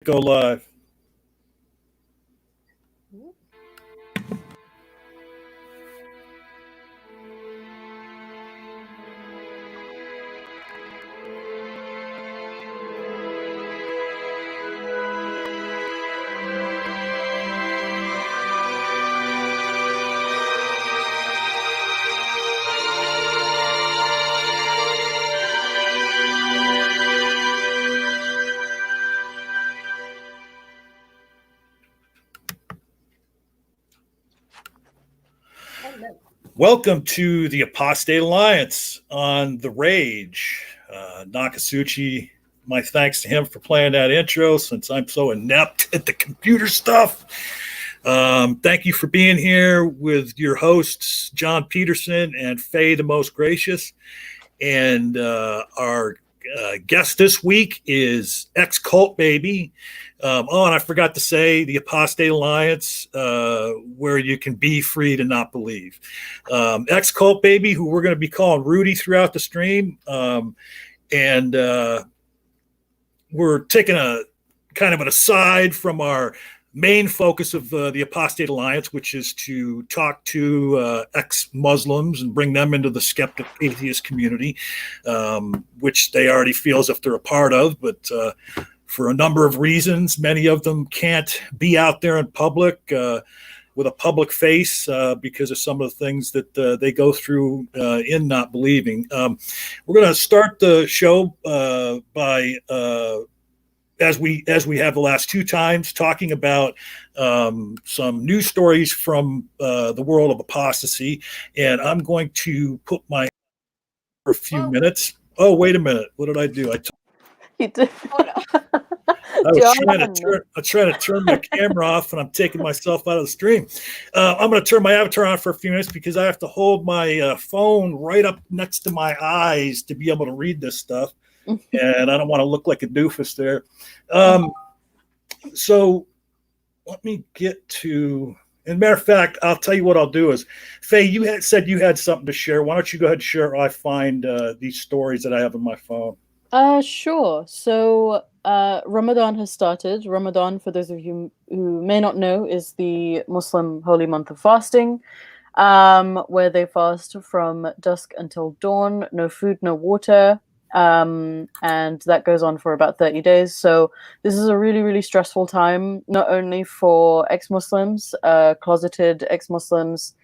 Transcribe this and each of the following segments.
Go live. Welcome to the Apostate Alliance on The Rage. Nakasuchi, my thanks to him for playing that intro since I'm so inept at the computer stuff. Thank you for being here with your hosts, John Petersen and Fay The Most Gracious. And our guest this week is ex-cult baby. And I forgot to say the Apostate Alliance, where you can be free to not believe. Ex-cult baby, who we're going to be calling Rudy throughout the stream. And we're taking a kind of an aside from our main focus of the Apostate Alliance, which is to talk to ex-Muslims and bring them into the skeptic atheist community, which they already feel as if they're a part of, but for a number of reasons, many of them can't be out there in public with a public face because of some of the things that they go through in not believing. We're going to start the show by as we have the last two times, talking about some news stories from the world of apostasy. And I'm going to put my for a few minutes. Oh, wait a minute. What did I do? You did. I was trying to turn my camera off, and I'm taking myself out of the stream. I'm going to turn my avatar on for a few minutes because I have to hold my phone right up next to my eyes to be able to read this stuff. And I don't want to look like a doofus there. So let me get to, and matter of fact, I'll tell you what I'll do is, Faye, you had said you had something to share. Why don't you go ahead and share while I find these stories that I have on my phone? Sure. So Ramadan has started. Ramadan, for those of you who may not know, is the Muslim holy month of fasting, where they fast from dusk until dawn, no food, no water. And that goes on for about 30 days. So this is a really, really stressful time, not only for ex-Muslims, closeted ex-Muslims,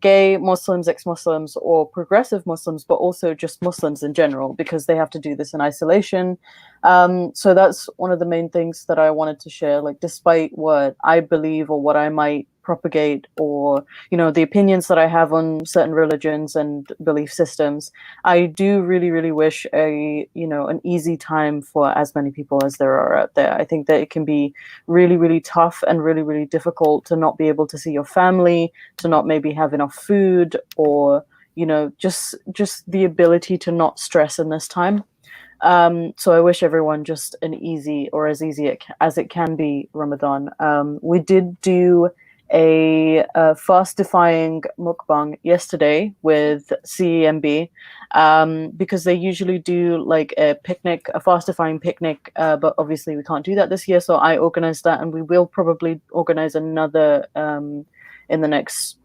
gay Muslims, ex-Muslims, or progressive Muslims, but also just Muslims in general, because they have to do this in isolation. So that's one of the main things that I wanted to share. Like, despite what I believe or what I might propagate, or the opinions that I have on certain religions and belief systems, I do really, really wish an easy time for as many people as there are out there. I think that it can be really, really tough and really, really difficult to not be able to see your family, to not maybe have enough food, or just the ability to not stress in this time. So I wish everyone just an easy, or as easy as it can be, Ramadan. We did do a fast-defying mukbang yesterday with CEMB, because they usually do like a picnic, a fast-defying picnic, but obviously we can't do that this year, so I organized that, and we will probably organize another in the next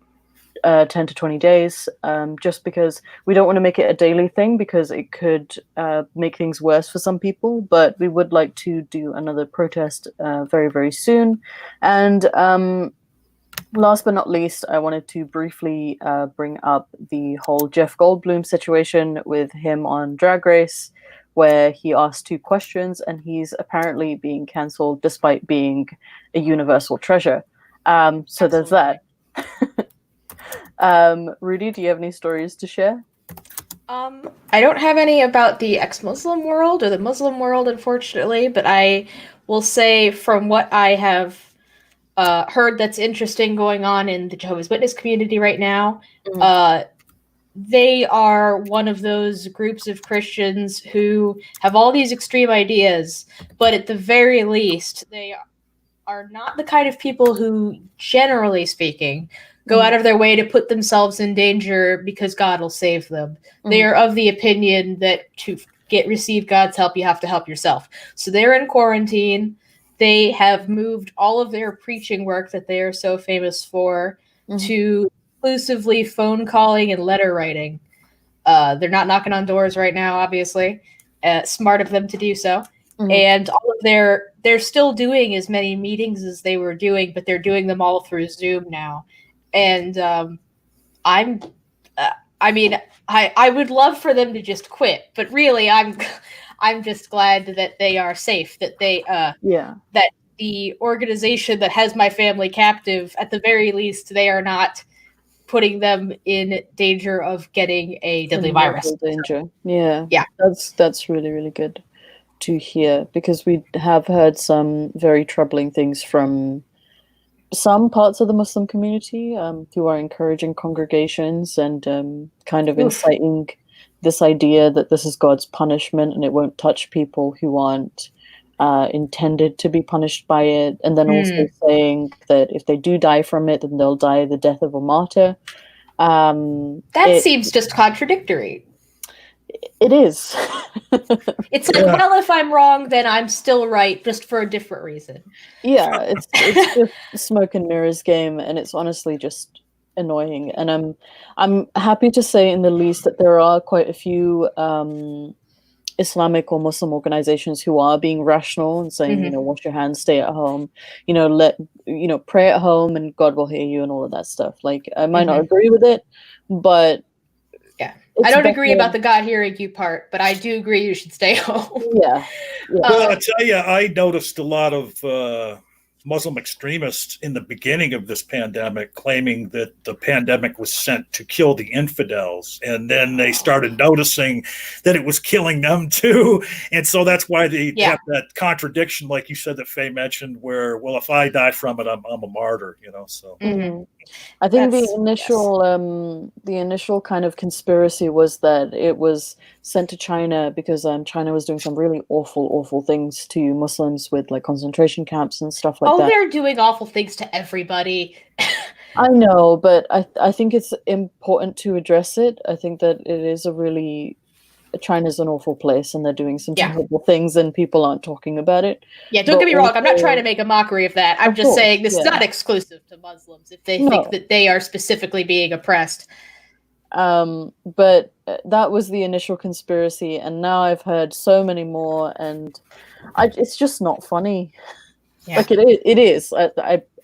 10 to 20 days, just because we don't want to make it a daily thing, because it could make things worse for some people. But we would like to do another protest very, very soon. And last but not least, I wanted to briefly bring up the whole Jeff Goldblum situation with him on Drag Race, where he asked 2 questions and he's apparently being cancelled despite being a universal treasure. So there's that. Rudy, do you have any stories to share? I don't have any about the ex-Muslim world or the Muslim world, unfortunately, but I will say from what I have heard that's interesting going on in the Jehovah's Witness community right now, they are one of those groups of Christians who have all these extreme ideas, but at the very least, they are not the kind of people who, generally speaking, go out of their way to put themselves in danger because God will save them. They are of the opinion that to receive God's help, you have to help yourself. So they're in quarantine. they have moved all of their preaching work that they are so famous for to exclusively phone calling and letter writing. They're not knocking on doors right now, obviously. Smart of them to do so. And all of they're still doing as many meetings as they were doing, but they're doing them all through Zoom now. And I would love for them to just quit, but really I'm just glad that they are safe, that they that the organization that has my family captive, at the very least, they are not putting them in danger of getting a deadly virus. Danger. Yeah. Yeah. That's really, really good to hear, because we have heard some very troubling things from some parts of the Muslim community who are encouraging congregations and kind of inciting this idea that this is God's punishment and it won't touch people who aren't intended to be punished by it. And then also saying that if they do die from it, then they'll die the death of a martyr. That seems just contradictory. It is. It's like, well, if I'm wrong, then I'm still right, just for a different reason. Yeah, it's just a smoke and mirrors game, and it's honestly just annoying. And I'm happy to say, in the least, that there are quite a few Islamic or Muslim organizations who are being rational and saying, wash your hands, stay at home, pray at home, and God will hear you, and all of that stuff. Like, I might not agree with it, but I don't agree about the God hearing you part, but I do agree you should stay home. Yeah. Well, I tell you, I noticed a lot of Muslim extremists in the beginning of this pandemic claiming that the pandemic was sent to kill the infidels. And then they started noticing that it was killing them too. And so that's why they have that contradiction, like you said, that Faye mentioned, where, well, if I die from it, I'm a martyr, so. I think the initial kind of conspiracy was that it was sent to China because China was doing some really awful things to Muslims with like concentration camps and stuff like that. Oh, they're doing awful things to everybody. I know, but I think it's important to address it. I think that it is China's an awful place, and they're doing some terrible things, and people aren't talking about it. Yeah, don't get me wrong. I'm not trying to make a mockery of that. I'm just saying this is not exclusive to Muslims if they think that they are specifically being oppressed. But that was the initial conspiracy, and now I've heard so many more, and it's just not funny. Yeah. Like it is.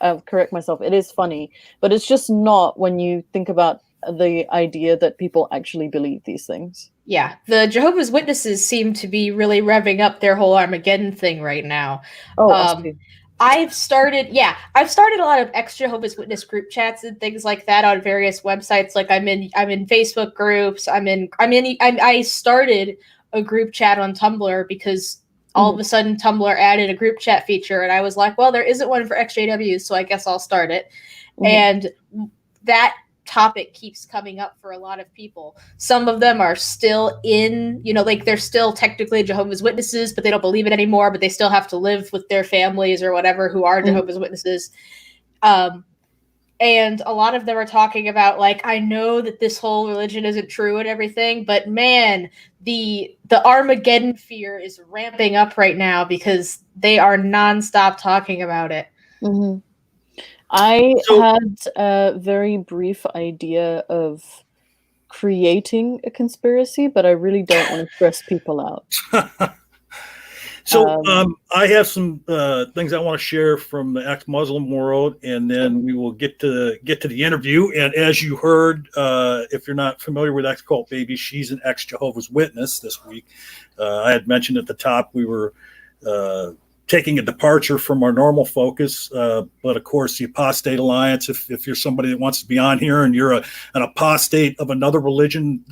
I'll correct myself. It is funny, but it's just not when you think about the idea that people actually believe these things. Yeah, the Jehovah's Witnesses seem to be really revving up their whole Armageddon thing right now. I've started a lot of ex-Jehovah's Witness group chats and things like that on various websites. Like I'm in Facebook groups. I started a group chat on Tumblr because all of a sudden Tumblr added a group chat feature, and I was like, well, there isn't one for ex-JWs, so I guess I'll start it. And that topic keeps coming up for a lot of people. Some of them are still in, they're still technically Jehovah's Witnesses, but they don't believe it anymore, but they still have to live with their families or whatever who are Jehovah's Witnesses. And a lot of them are talking about, like, I know that this whole religion isn't true and everything, but man, the Armageddon fear is ramping up right now because they are nonstop talking about it. I had a very brief idea of creating a conspiracy, but I really don't want to stress people out. So I have some things I want to share from the ex-Muslim world, and then we will get to the interview. And as you heard, if you're not familiar with Ex-Cult Baby, she's an ex-Jehovah's Witness this week. I had mentioned at the top we were taking a departure from our normal focus. But of course, the Apostate Alliance, if you're somebody that wants to be on here and you're an apostate of another religion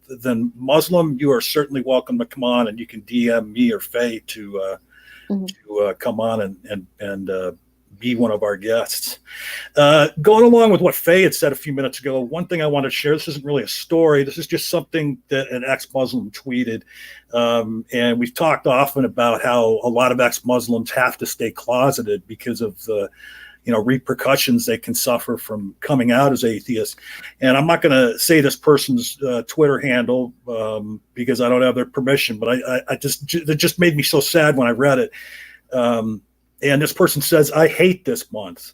than Muslim, you are certainly welcome to come on, and you can DM me or Faye to come on and be one of our guests. Going along with what Faye had said a few minutes ago, one thing I want to share, this isn't really a story, this is just something that an ex-Muslim tweeted. And we've talked often about how a lot of ex-Muslims have to stay closeted because of the repercussions they can suffer from coming out as atheists. And I'm not going to say this person's Twitter handle because I don't have their permission, but it just made me so sad when I read it. And this person says, I hate this month.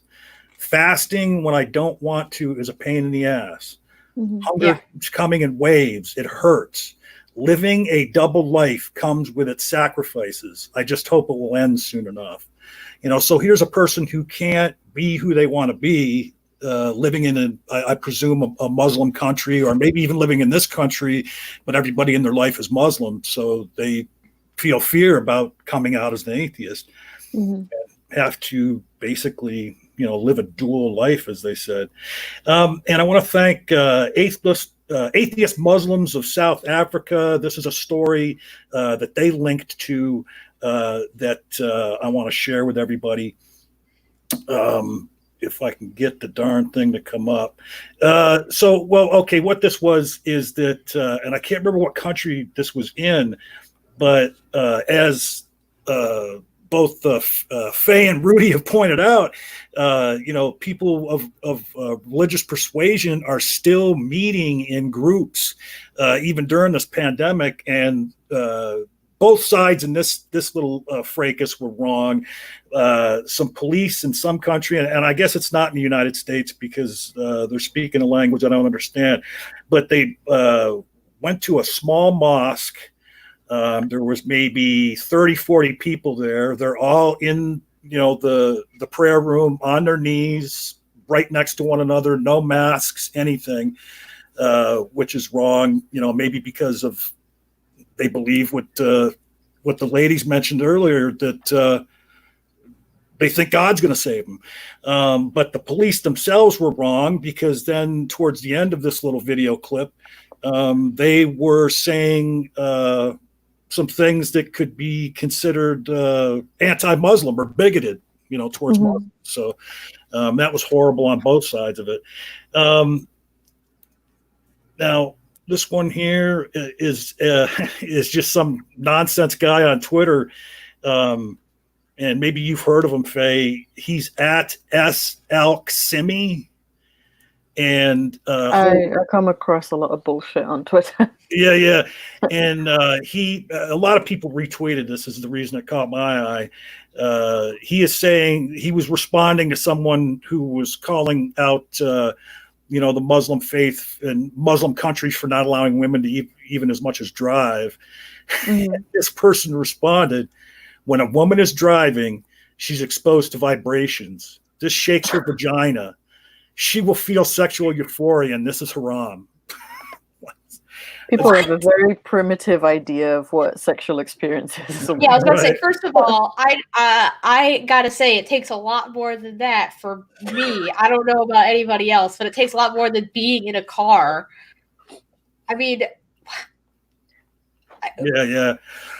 Fasting when I don't want to is a pain in the ass. Hunger is coming in waves. It hurts. Living a double life comes with its sacrifices. I just hope it will end soon enough. So here's a person who can't be who they want to be, living in I presume, a Muslim country, or maybe even living in this country, but everybody in their life is Muslim. So they feel fear about coming out as an atheist, and have to basically, live a dual life, as they said. And I want to thank Atheist Muslims of South Africa. This is a story that they linked to that I want to share with everybody. If I can get the darn thing to come up. What this was is that, and I can't remember what country this was in, but as both Fay and Rudy have pointed out, people of religious persuasion are still meeting in groups, even during this pandemic, and both sides in this little fracas were wrong. Some police in some country, and I guess it's not in the United States because they're speaking a language I don't understand, but they went to a small mosque. There was maybe 30, 40 people there. They're all in, the prayer room on their knees, right next to one another, no masks, anything, which is wrong, maybe because of, they believe what the ladies mentioned earlier, that they think God's going to save them. But the police themselves were wrong, because then towards the end of this little video clip, they were saying some things that could be considered anti-Muslim or bigoted, towards Muslims. So that was horrible on both sides of it. Now, this one here is just some nonsense guy on Twitter, and maybe you've heard of him, Faye. He's at S.L.Simi. And I come across a lot of bullshit on Twitter. Yeah. And a lot of people retweeted this, is the reason it caught my eye. He is saying, he was responding to someone who was calling out, the Muslim faith and Muslim countries for not allowing women to even as much as drive. This person responded, when a woman is driving, she's exposed to vibrations. This shakes her vagina. She will feel sexual euphoria, and this is haram. People have a very primitive idea of what sexual experience is. Yeah, I was gonna say, first of all, I gotta say, it takes a lot more than that for me. I don't know about anybody else, but it takes a lot more than being in a car. I mean, yeah.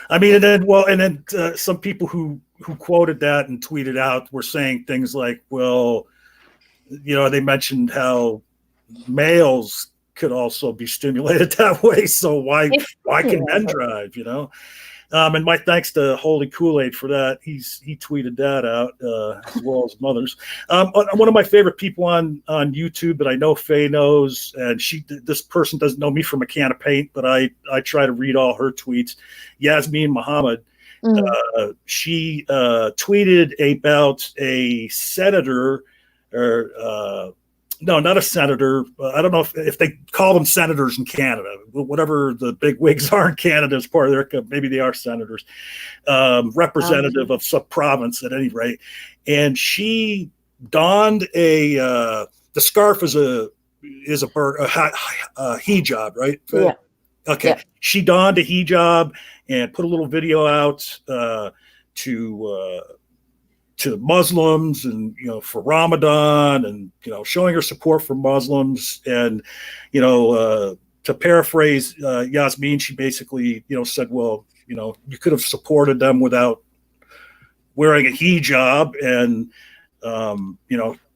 I mean, and then some people who quoted that and tweeted out were saying things like, well, they mentioned how males could also be stimulated that way. So why can men drive, And my thanks to Holy Kool-Aid for that. He tweeted that out, as well as others. One of my favorite people on YouTube that I know Faye knows, and this person doesn't know me from a can of paint, but I try to read all her tweets. Yasmine Mohammed. She tweeted about a senator, or no, not a senator. I don't know if they call them senators in Canada. Whatever the big wigs are in Canada as part of their, maybe they are senators, representative of some province at any rate. And she donned the scarf is a hijab, right? Yeah. Okay. Yeah. She donned a hijab and put a little video out to Muslims, and for Ramadan, and showing her support for Muslims. And to paraphrase Yasmine, she basically said, well, you could have supported them without wearing a hijab. And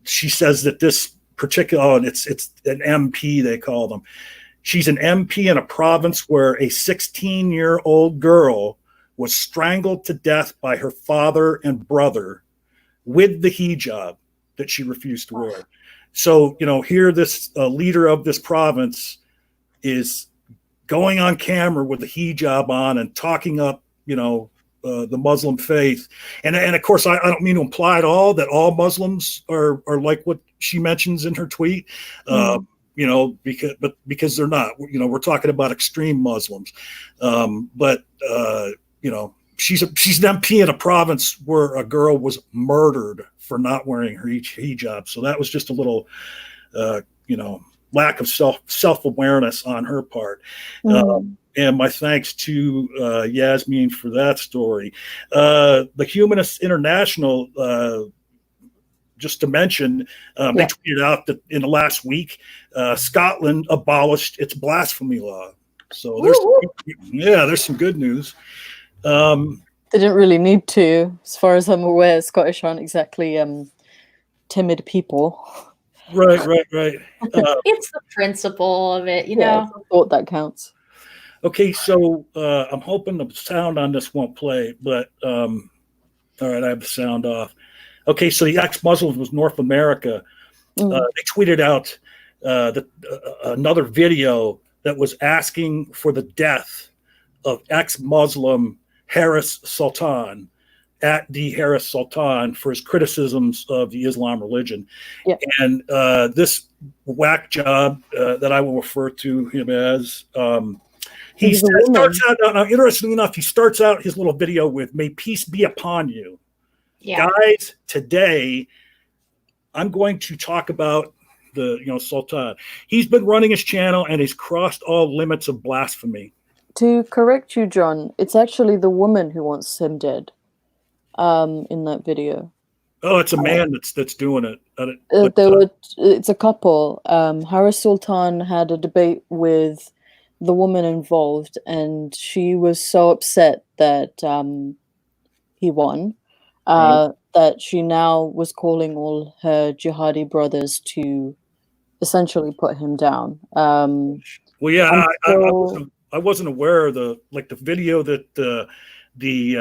she says that this particular, it's an MP, they call them. She's an MP in a province where a 16-year-old girl was strangled to death by her father and brother with the hijab that she refused to wear. So, here this leader of this province is going on camera with the hijab on and talking up, the Muslim faith, and of course I don't mean to imply at all that all Muslims are like what she mentions in her tweet, because they're not. We're talking about extreme Muslims, but she's an MP in a province where a girl was murdered for not wearing her hijab. So that was just a little, lack of self-awareness on her part. And my thanks to Yasmine for that story. The Humanists International, just to mention, they tweeted out that in the last week, Scotland abolished its blasphemy law. So there's some good news. They didn't really need to, as far as I'm aware. Scottish aren't exactly timid people. Right. It's the principle of it, you know. I thought that counts. Okay, so I'm hoping the sound on this won't play, but all right, I have the sound off. Okay, so the ex-Muslims was North America. They tweeted out another video that was asking for the death of ex-Muslim Harris Sultan, at the Harris Sultan, for his criticisms of the Islam religion. Yeah. And this whack job that I will refer to him as, starts out, now, interestingly enough, he starts out his little video with, "May peace be upon you." Yeah. Guys, today I'm going to talk about the Sultan. He's been running his channel and he's crossed all limits of blasphemy. To correct you, John, it's actually the woman who wants him dead in that video. Oh, it's a man that's doing it. It's a couple. Harris Sultan had a debate with the woman involved, and she was so upset that he won that she now was calling all her jihadi brothers to essentially put him down. I wasn't aware of the video that the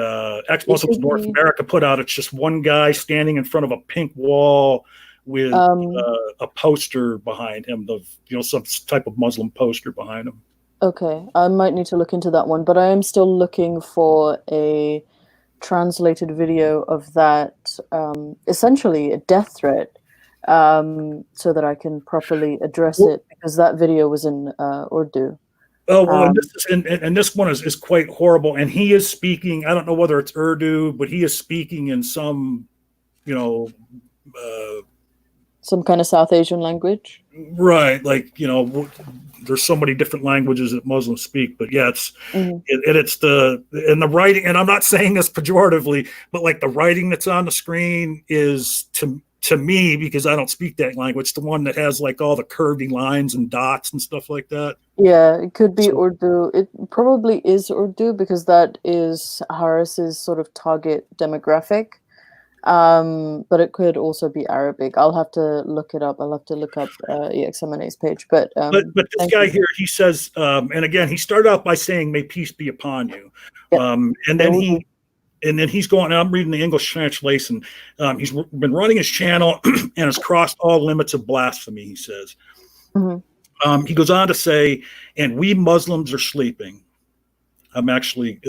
ex-Muslims North America put out. It's just one guy standing in front of a pink wall with a poster behind him, some type of Muslim poster behind him. Okay, I might need to look into that one, but I am still looking for a translated video of that, essentially a death threat, so that I can properly address it, because that video was in Urdu. Oh, well, and this one is quite horrible. And he is speaking, I don't know whether it's Urdu, but he is speaking in some, some kind of South Asian language. Right. There's so many different languages that Muslims speak, but yeah, it's the writing, and I'm not saying this pejoratively, but the writing that's on the screen is to me, because I don't speak that language, the one that has all the curvy lines and dots and stuff like that. Yeah, it could be Urdu. It probably is Urdu, because that is Harris's sort of target demographic. But it could also be Arabic. I'll have to look it up. I'll have to look up EXMNA's page. But this guy here, he says, and again, he started out by saying, "May peace be upon you," and then he's going. I'm reading the English translation. He's been running his channel and has crossed all limits of blasphemy, he says. He goes on to say, "And we Muslims are sleeping." I'm actually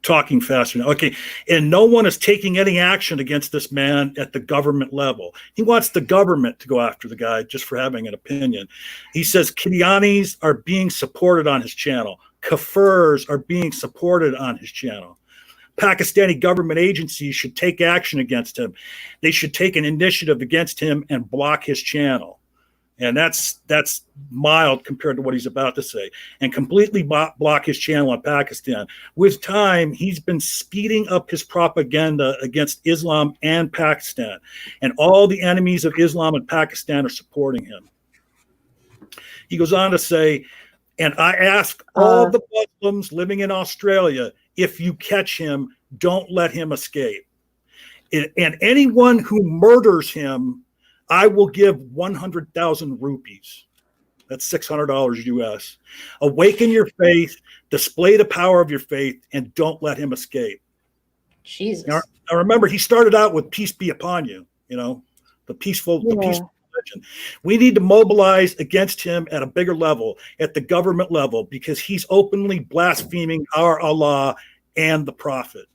talking faster now. Okay. "And no one is taking any action against this man at the government level." He wants the government to go after the guy just for having an opinion. He says Qadianis are being supported on his channel. Kafirs are being supported on his channel. Pakistani government agencies should take action against him. They should take an initiative against him and block his channel. And that's mild compared to what he's about to say. And completely block his channel in Pakistan. With time, he's been speeding up his propaganda against Islam and Pakistan. And all the enemies of Islam in Pakistan are supporting him. He goes on to say, "And I ask all the Muslims living in Australia, if you catch him, don't let him escape. And anyone who murders him, I will give 100,000 rupees. That's $600 US. Awaken your faith, display the power of your faith, and don't let him escape." Jesus. Now remember, he started out with "peace be upon you," the peaceful religion. We need to mobilize against him at a bigger level, at the government level, because he's openly blaspheming our Allah and the Prophet.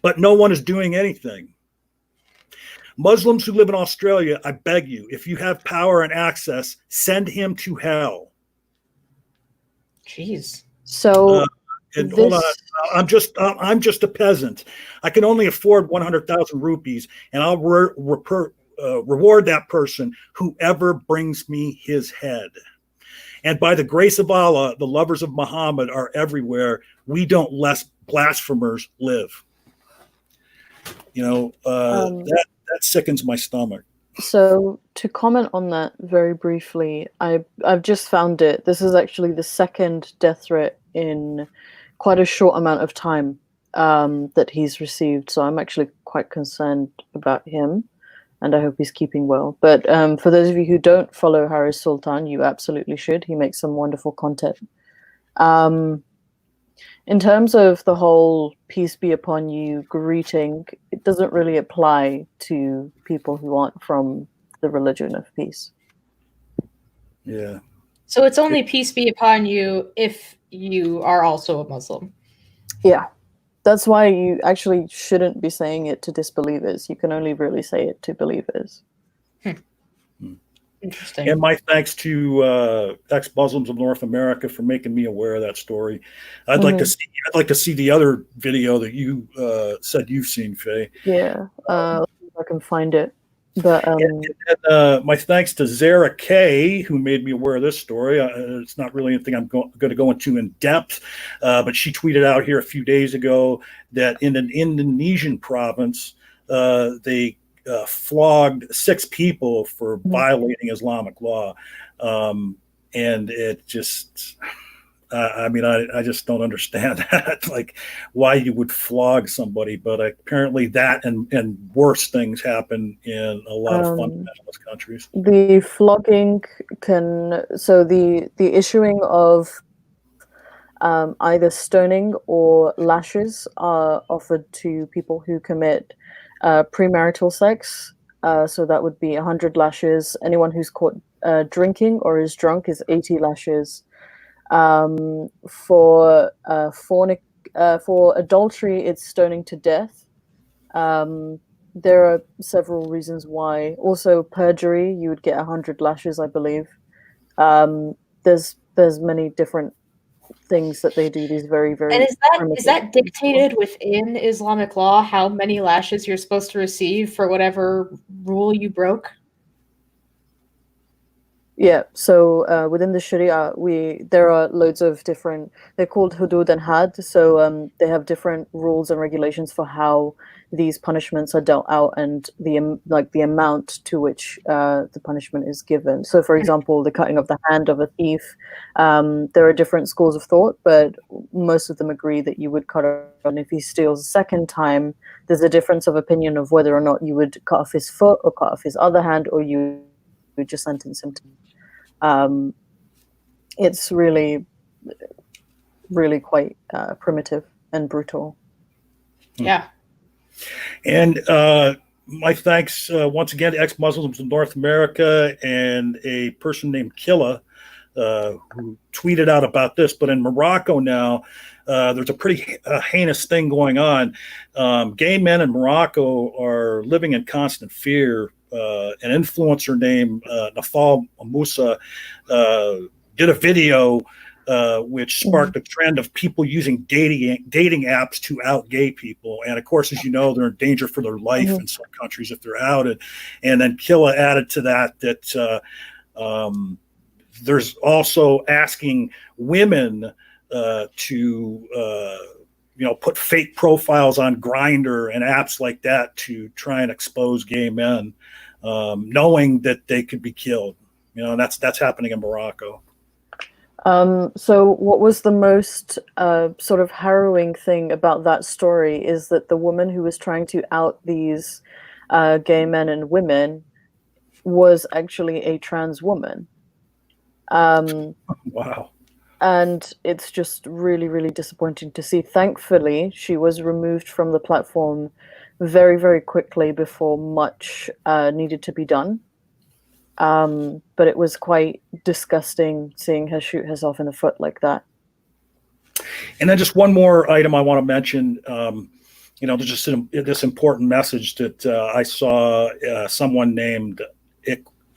But no one is doing anything. Muslims who live in Australia, I beg you, if you have power and access, send him to hell. Jeez. So Hold on, I'm just a peasant. I can only afford 100,000 rupees, and I'll reward that person, whoever brings me his head. And by the grace of Allah, the lovers of Muhammad are everywhere. We don't let blasphemers live. That sickens my stomach. So to comment on that very briefly, I've just found it. This is actually the second death threat in quite a short amount of time that he's received. So I'm actually quite concerned about him, and I hope he's keeping well. But for those of you who don't follow Harris Sultan, you absolutely should. He makes some wonderful content. In terms of the whole peace be upon you greeting, it doesn't really apply to people who aren't from the religion of peace. Yeah. So it's only peace be upon you if you are also a Muslim. Yeah. That's why you actually shouldn't be saying it to disbelievers. You can only really say it to believers. Interesting. And my thanks to ex-Muslims of North America for making me aware of that story. I'd like to see the other video that you said you've seen, Faye. Yeah, I can find it. But my thanks to Zara K, who made me aware of this story. It's not really anything I'm going to go into in depth, but she tweeted out here a few days ago that in an Indonesian province, they flogged 6 people for violating Islamic law. And it just, I just don't understand that, like why you would flog somebody, but apparently that and worse things happen in a lot of fundamentalist countries. The flogging the issuing of either stoning or lashes are offered to people who commit premarital sex. So that would be 100 lashes. Anyone who's caught drinking or is drunk is 80 lashes. For adultery, it's stoning to death. There are several reasons why. Also, perjury, you would get 100 lashes, I believe. There's many different things that they do. These very, very. And is that dictated within Islamic law? How many lashes you're supposed to receive for whatever rule you broke? Yeah, so within the Sharia, there are loads of different. They're called hudud and had. So they have different rules and regulations for how these punishments are dealt out and the amount to which the punishment is given. So, for example, the cutting of the hand of a thief. There are different schools of thought, but most of them agree that you would cut off. And if he steals a second time, there's a difference of opinion of whether or not you would cut off his foot or cut off his other hand, or you would just sentence him to. It's really, really quite primitive and brutal. Yeah. And my thanks once again to ex-Muslims in North America and a person named Killa who tweeted out about this. But in Morocco now, there's a pretty heinous thing going on. Gay men in Morocco are living in constant fear. An influencer named Nafal Musa did a video which sparked a trend of people using dating apps to out gay people. And of course, as you know, they're in danger for their life in some countries if they're outed. And then Killa added to that there's also asking women to put fake profiles on Grindr and apps like that to try and expose gay men, knowing that they could be killed. And that's happening in Morocco. So what was the most sort of harrowing thing about that story is that the woman who was trying to out these gay men and women was actually a trans woman. Wow. And it's just really, really disappointing to see. Thankfully, she was removed from the platform very, very quickly before much needed to be done. But it was quite disgusting seeing her shoot herself in the foot like that. And then just one more item I want to mention. There's just this important message that I saw someone named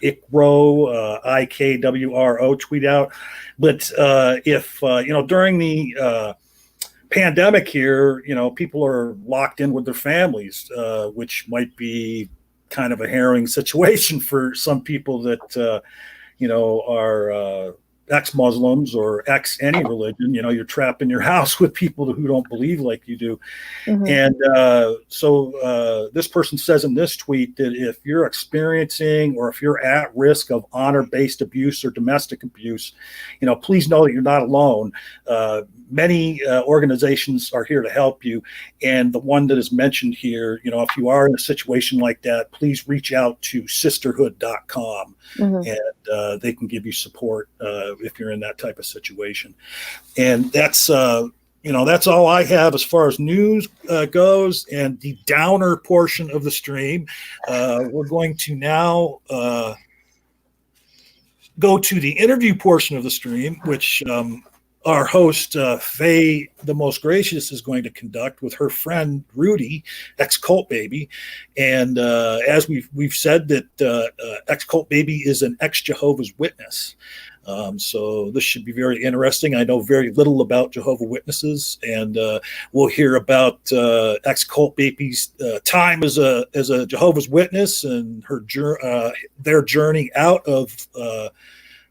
Ikwro, IKWRO, tweet out. But if during the pandemic here, people are locked in with their families, which might be kind of a harrowing situation for some people that are ex-Muslims or ex-any religion. You're trapped in your house with people who don't believe like you do. Mm-hmm. And so this person says in this tweet that if you're experiencing or if you're at risk of honor-based abuse or domestic abuse, please know that you're not alone. Many organizations are here to help you. And the one that is mentioned here, if you are in a situation like that, please reach out to sisterhood.com. Mm-hmm. And they can give you support if you're in that type of situation. And that's all I have as far as news goes. And the downer portion of the stream, we're going to now go to the interview portion of the stream, which our host, Fay The Most Gracious, is going to conduct with her friend Rudy, ex-Cult Baby. And as we've said that ex-Cult Baby is an ex-Jehovah's Witness. So this should be very interesting. I know very little about Jehovah's Witnesses, and we'll hear about ex-Cult Baby's time as a Jehovah's Witness and their journey out of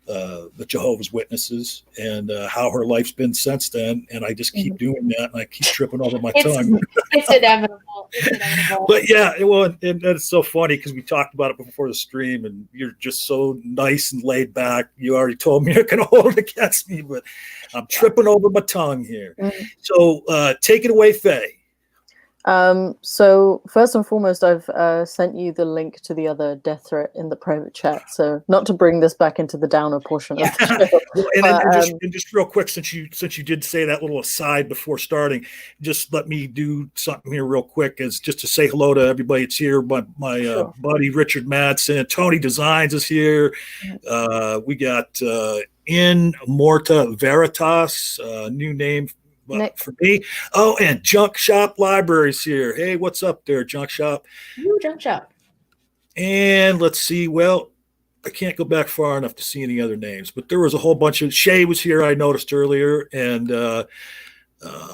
the Jehovah's Witnesses, and how her life's been since then. And I just keep doing that, and I keep tripping over my tongue. It's inevitable. It's inevitable. But yeah, and it's so funny because we talked about it before the stream, and you're just so nice and laid back. You already told me you're going to hold it against me, but I'm tripping over my tongue here. Mm-hmm. So take it away, Faye. So first and foremost, I've sent you the link to the other death threat in the private chat. So not to bring this back into the downer portion of the show. Well, and just real quick, since you did say that little aside before starting, just let me do something here real quick, as just to say hello to everybody that's here. My sure. Buddy Richard Madsen, Tony Designs is here. We got In Morta Veritas, new name for me. Oh, and Junk Shop Libraries here. Hey, what's up there, Junk Shop? Ooh, Junk Shop. And let's see. Well, I can't go back far enough to see any other names, but there was a whole bunch of Shay was here. I noticed earlier, and a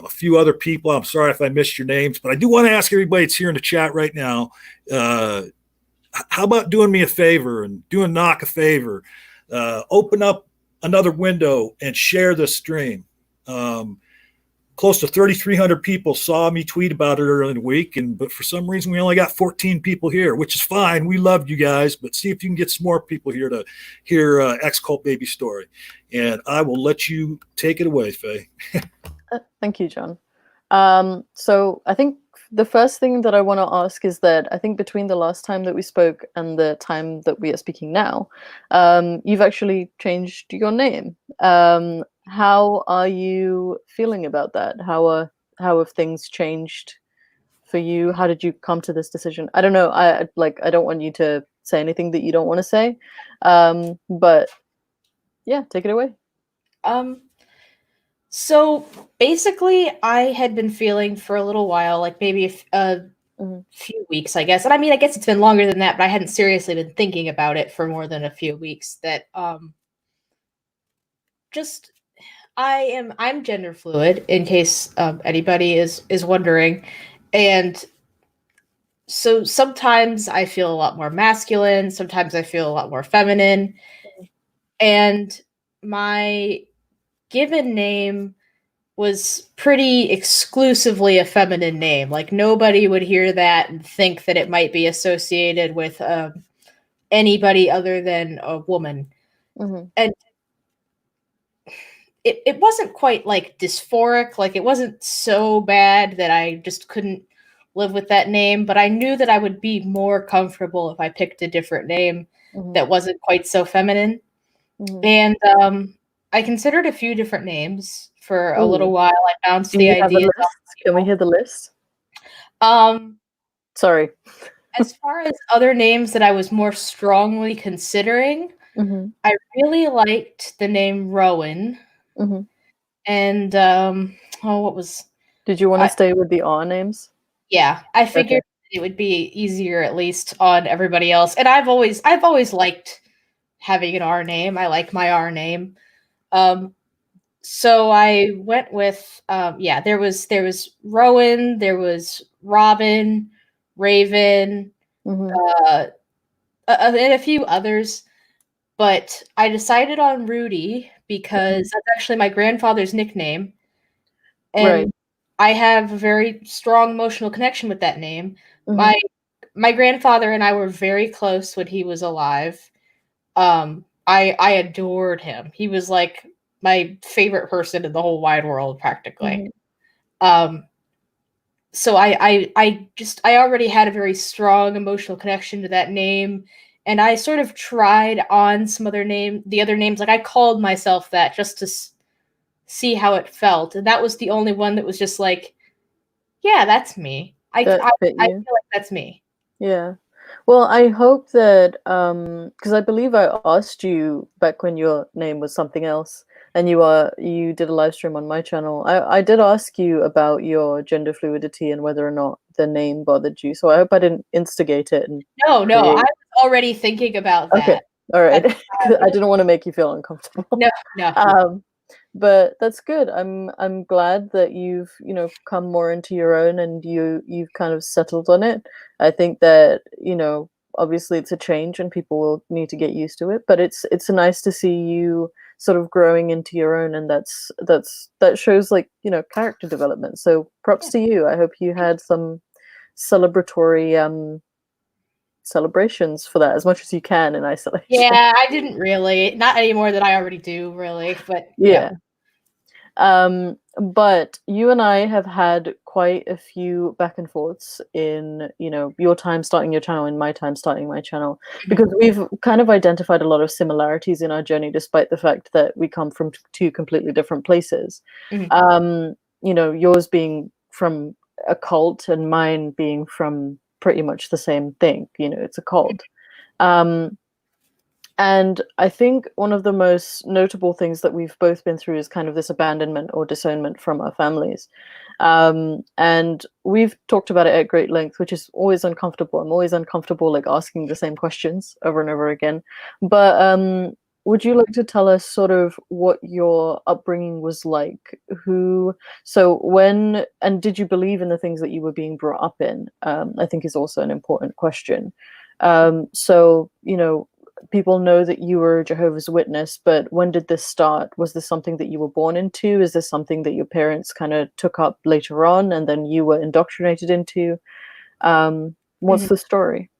few other people. I'm sorry if I missed your names, but I do want to ask everybody that's here in the chat right now. How about doing me a favor and doing Knock a favor? Open up another window and share this stream. Close to 3,300 people saw me tweet about it earlier in the week, but for some reason we only got 14 people here, which is fine. We loved you guys, but see if you can get some more people here to hear ex-Cult Baby story. And I will let you take it away, Faye. Thank you, John. So I think the first thing that I want to ask is that I think between the last time that we spoke and the time that we are speaking now, you've actually changed your name. How are you feeling about that? How have things changed for you? How did you come to this decision? I don't know. I don't want you to say anything that you don't want to say. But yeah, take it away. So basically, I had been feeling for a little while, like maybe a few weeks, I guess. And I mean, I guess it's been longer than that, but I hadn't seriously been thinking about it for more than a few weeks. That I'm gender fluid, in case anybody is wondering, and so sometimes I feel a lot more masculine, sometimes I feel a lot more feminine, and my given name was pretty exclusively a feminine name. Like, nobody would hear that and think that it might be associated with anybody other than a woman. Mm-hmm. And it wasn't quite like dysphoric. Like, it wasn't so bad that I just couldn't live with that name, but I knew that I would be more comfortable if I picked a different name that wasn't quite so feminine. And I considered a few different names for a little while. I bounced the idea. Can we hear the list? Sorry. As far as other names that I was more strongly considering, I really liked the name Rowan. And what was? Did you want to stay with the R names? Yeah, I figured it would be easier, at least on everybody else. And I've always liked having an R name. I like my R name. So I went with there was Rowan, there was Robin, Raven, and a few others. But I decided on Rudy because that's actually my grandfather's nickname. And I have a very strong emotional connection with that name. My grandfather and I were very close when he was alive. I adored him. He was like my favorite person in the whole wide world, practically. So I already had a very strong emotional connection to that name, and I sort of tried on the other names. Like I called myself that just to see how it felt, and that was the only one that was just like, yeah, that's me. I feel like that's me. Yeah. Well, I hope that because I believe I asked you back when your name was something else, and you did a live stream on my channel. I did ask you about your gender fluidity and whether or not the name bothered you. So I hope I didn't instigate it. No, I was already thinking about that. Okay, all right. I didn't want to make you feel uncomfortable. No. But that's good. I'm glad that you've come more into your own and you've kind of settled on it. I think that obviously it's a change and people will need to get used to it, but it's nice to see you sort of growing into your own, and that shows like character development. So props to you. I hope you had some celebratory celebrations for that as much as you can in isolation. Yeah, I didn't really, not any more than I already do, really, but yeah. But you and I have had quite a few back and forths in your time starting your channel and my time starting my channel, because we've kind of identified a lot of similarities in our journey despite the fact that we come from two completely different places. Yours being from a cult and mine being from pretty much the same thing. It's a cult. And I think one of the most notable things that we've both been through is kind of this abandonment or disownment from our families. And we've talked about it at great length, which is always uncomfortable. I'm always uncomfortable like asking the same questions over and over again. But would you like to tell us sort of what your upbringing was like? And did you believe in the things that you were being brought up in? I think is also an important question. People know that you were a Jehovah's Witness, but when did this start? Was this something that you were born into? Is this something that your parents kind of took up later on and then you were indoctrinated into? What's the story?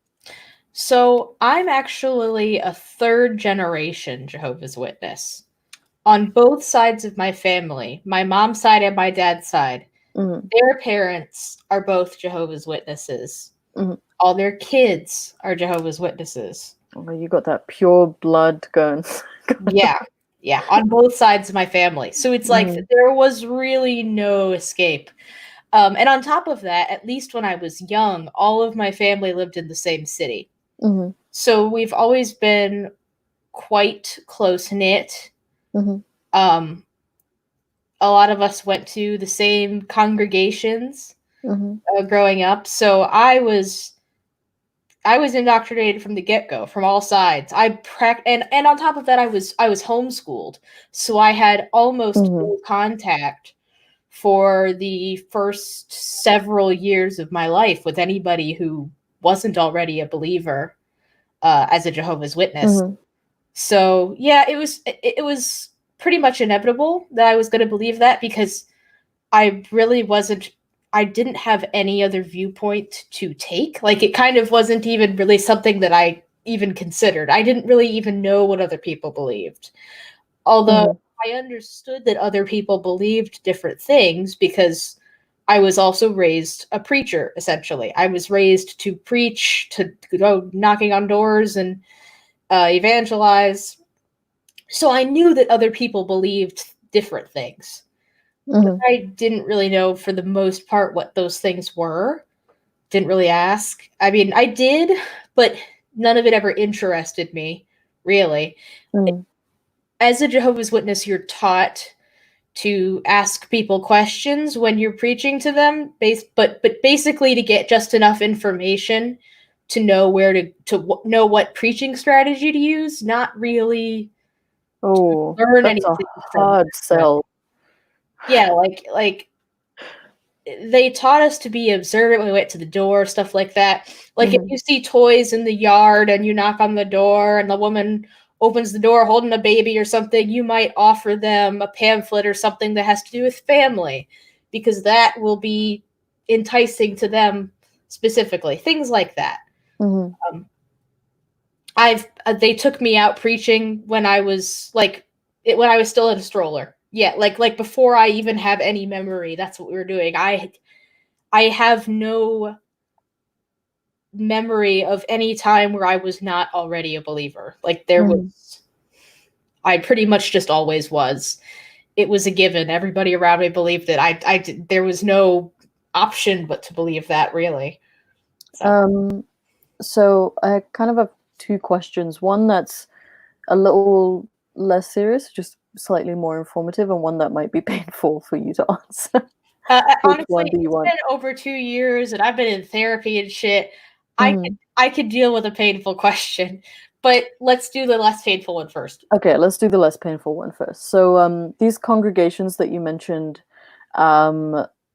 So I'm actually a third generation Jehovah's Witness. On both sides of my family, my mom's side and my dad's side, their parents are both Jehovah's Witnesses. All their kids are Jehovah's Witnesses. Oh, you got that pure blood going. Yeah, on both sides of my family. So it's like there was really no escape. And on top of that, at least when I was young, all of my family lived in the same city. So we've always been quite close-knit. A lot of us went to the same congregations growing up. So I was indoctrinated from the get-go, from all sides. And on top of that, I was homeschooled, so I had almost no contact for the first several years of my life with anybody who wasn't already a believer as a Jehovah's Witness. So yeah, it was pretty much inevitable that I was going to believe that, because I really wasn't. I didn't have any other viewpoint to take. Like, it kind of wasn't even really something that I even considered. I didn't really even know what other people believed. Although I understood that other people believed different things, because I was also raised a preacher, essentially. I was raised to preach, to go knocking on doors and evangelize. So I knew that other people believed different things. But I didn't really know, for the most part, what those things were. Didn't really ask. I mean, I did, but none of it ever interested me, really. As a Jehovah's Witness, you're taught to ask people questions when you're preaching to them, but basically to get just enough information to know where to know what preaching strategy to use, not really Oh, learn that's a anything from hard it. sell. Yeah, like they taught us to be observant when we went to the door, stuff like that. Like if you see toys in the yard and you knock on the door and the woman opens the door holding a baby or something, you might offer them a pamphlet or something that has to do with family, because that will be enticing to them specifically. Things like that. They took me out preaching when I was when I was still in a stroller. Yeah, like before I even have any memory, that's what we were doing. I have no memory of any time where I was not already a believer. Like I pretty much just always was. It was a given. Everybody around me believed it. There was no option but to believe that, really. So I kind of have two questions. One that's a little less serious, just slightly more informative, and one that might be painful for you to answer. Honestly, it's been over 2 years, and I've been in therapy and shit. I could deal with a painful question, but let's do the less painful one first. Okay, let's do the less painful one first. So, these congregations that you mentioned,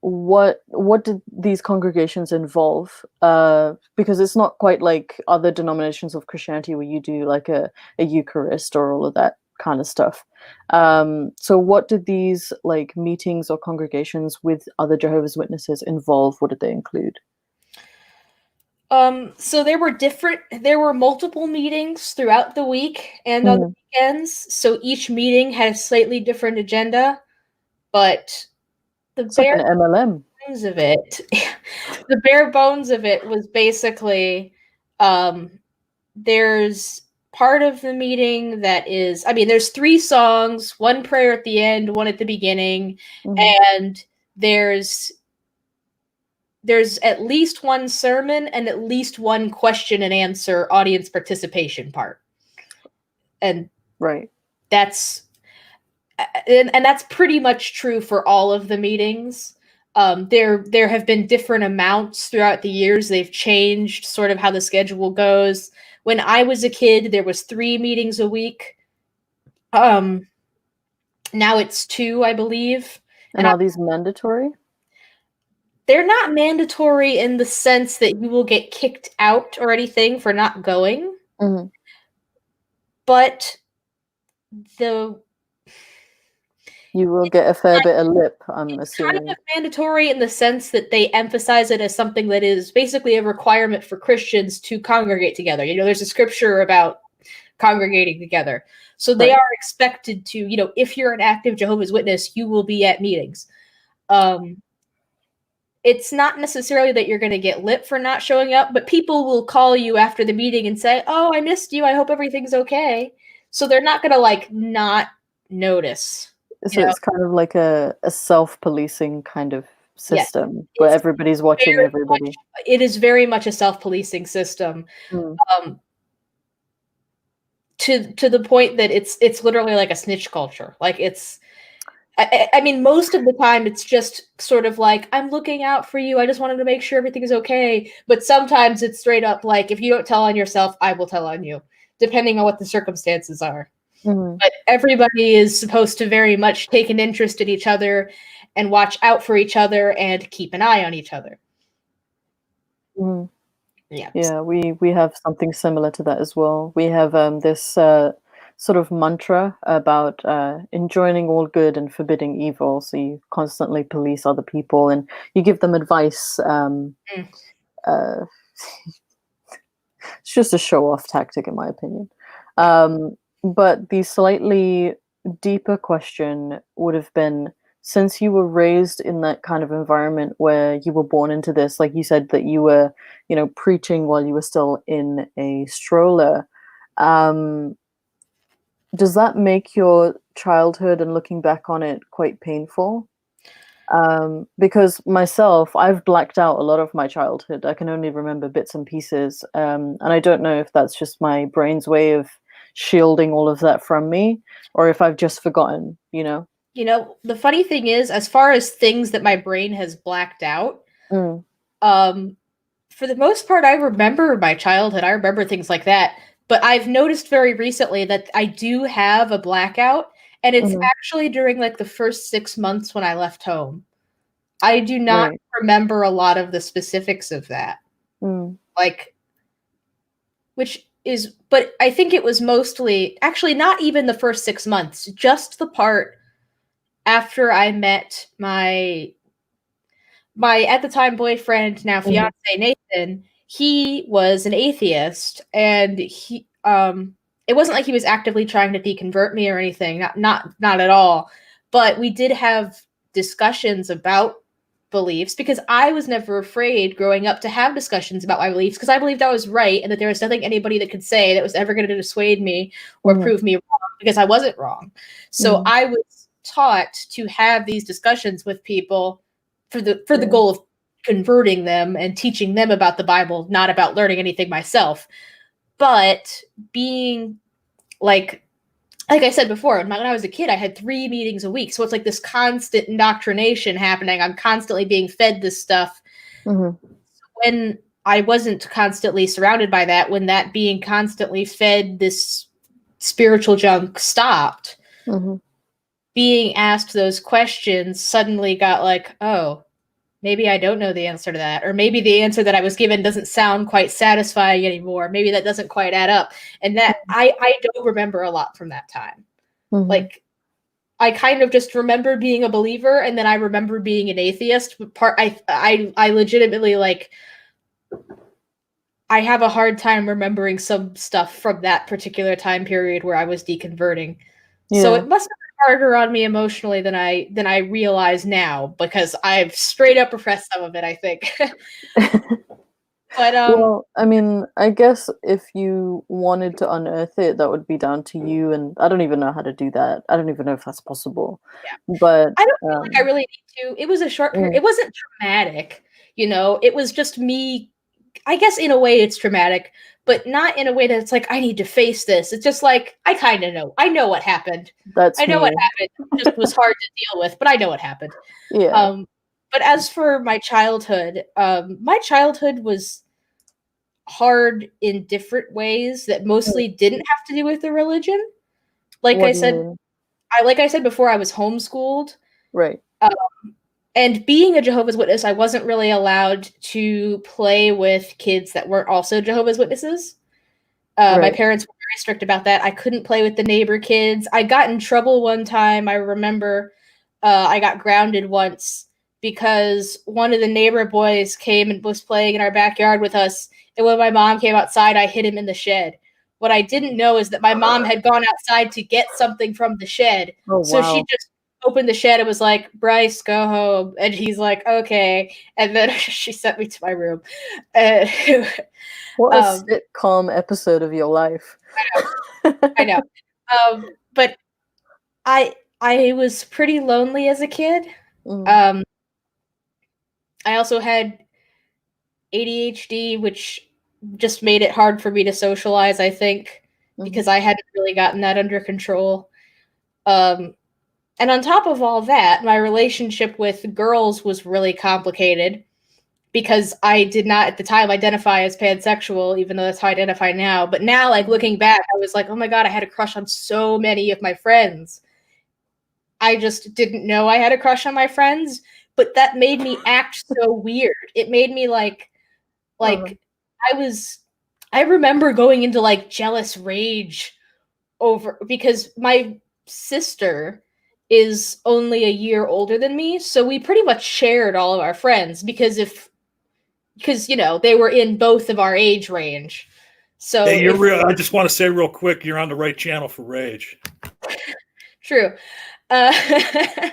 what did these congregations involve? Because it's not quite like other denominations of Christianity where you do like a Eucharist or all of that kind of stuff. So what did these like meetings or congregations with other Jehovah's Witnesses involve? What did they include? So there were multiple meetings throughout the week and on the weekends. So each meeting had a slightly different agenda, but It's like an MLM. Bones of it, the bare bones of it was basically, there's part of the meeting that is, there's 3 songs, 1 prayer at the end, 1 at the beginning, and there's at least 1 sermon and at least 1 question and answer audience participation part. And right. That's pretty much true for all of the meetings. There have been different amounts throughout the years. They've changed sort of how the schedule goes. When I was a kid, there was 3 meetings a week. Now it's 2, I believe. And are these mandatory? They're not mandatory in the sense that you will get kicked out or anything for not going. But you will get a fair bit of lip, I'm assuming. Kind of mandatory in the sense that they emphasize it as something that is basically a requirement for Christians to congregate together. You know, there's a scripture about congregating together. So they are expected to, if you're an active Jehovah's Witness, you will be at meetings. It's not necessarily that you're going to get lip for not showing up, but people will call you after the meeting and say, "Oh, I missed you. I hope everything's okay." So they're not going to not notice. So it's kind of like a self-policing kind of system where everybody's watching everybody. It is very much a self-policing system. To the point that it's literally like a snitch culture. Like it's, most of the time it's just sort of like, I'm looking out for you. I just wanted to make sure everything is okay. But sometimes it's straight up like, if you don't tell on yourself, I will tell on you, depending on what the circumstances are. But everybody is supposed to very much take an interest in each other and watch out for each other and keep an eye on each other. Yeah, we have something similar to that as well. We have this sort of mantra about enjoining all good and forbidding evil. So you constantly police other people and you give them advice. It's just a show-off tactic, in my opinion. But the slightly deeper question would have been, since you were raised in that kind of environment where you were born into this, like you said that you were, preaching while you were still in a stroller, does that make your childhood and looking back on it quite painful? Because myself, I've blacked out a lot of my childhood. I can only remember bits and pieces. And I don't know if that's just my brain's way of shielding all of that from me, or if I've just forgotten, the funny thing is, as far as things that my brain has blacked out, Mm. For the most part, I remember my childhood. I remember things like that. But I've noticed very recently that I do have a blackout, and it's Mhm. actually during like the first 6 months when I left home. I do not Right. remember a lot of the specifics of that. Mm. Like, but I think it was mostly, actually not even the first 6 months, just the part after I met my at the time boyfriend, now fiance Nathan. He was an atheist, and it wasn't like he was actively trying to deconvert me or anything, not at all. But we did have discussions about beliefs, because I was never afraid growing up to have discussions about my beliefs, because I believed I was right and that there was nothing anybody that could say that was ever going to dissuade me or prove me wrong, because I wasn't wrong. So I was taught to have these discussions with people for the goal of converting them and teaching them about the Bible, not about learning anything myself. But being like I said before, when I was a kid, I had 3 meetings a week. So it's like this constant indoctrination happening. I'm constantly being fed this stuff. When I wasn't constantly surrounded by that, when that being constantly fed this spiritual junk stopped, being asked those questions suddenly got like, oh, maybe I don't know the answer to that. Or maybe the answer that I was given doesn't sound quite satisfying anymore. Maybe that doesn't quite add up. And that I don't remember a lot from that time. Like, I kind of just remember being a believer, and then I remember being an atheist. But I legitimately, like, I have a hard time remembering some stuff from that particular time period where I was deconverting. Yeah. So it must have been harder on me emotionally than I realize now, because I've straight up repressed some of it, I think. But well, I mean, I guess if you wanted to unearth it, that would be down to you, and I don't even know how to do that. I don't even know if that's possible. Yeah. But I don't feel like I really need to. It was a short period. It wasn't traumatic, it was just me. I guess in a way it's traumatic, but not in a way that it's like I need to face this. It's just like I kind of know. I know what happened. That's I know me. what happened. It just was hard to deal with, but I know what happened. Yeah. But as for my childhood was hard in different ways that mostly didn't have to do with the religion. Like What I do you said, mean? like I said before, I was homeschooled. Right. And being a Jehovah's Witness, I wasn't really allowed to play with kids that weren't also Jehovah's Witnesses. My Right. parents were very strict about that. I couldn't play with the neighbor kids. I got in trouble one time. I remember I got grounded once because one of the neighbor boys came and was playing in our backyard with us. And when my mom came outside, I hid him in the shed. What I didn't know is that my mom had gone outside to get something from the shed. Oh, So she wow. just opened the shed and was like, Bryce, go home. And he's like, okay. And then she sent me to my room. What a sitcom episode of your life. I know. But I was pretty lonely as a kid. I also had ADHD, which just made it hard for me to socialize, I think, because I hadn't really gotten that under control. And on top of all that, my relationship with girls was really complicated because I did not at the time identify as pansexual, even though that's how I identify now. But now, like, looking back, I was like, oh my God, I had a crush on so many of my friends. I just didn't know I had a crush on my friends, but that made me act so weird. It made me like I remember going into like jealous rage over, because my sister is only a year older than me, so we pretty much shared all of our friends because they were in both of our age range. So hey, I just want to say real quick, you're on the right channel for rage. True. But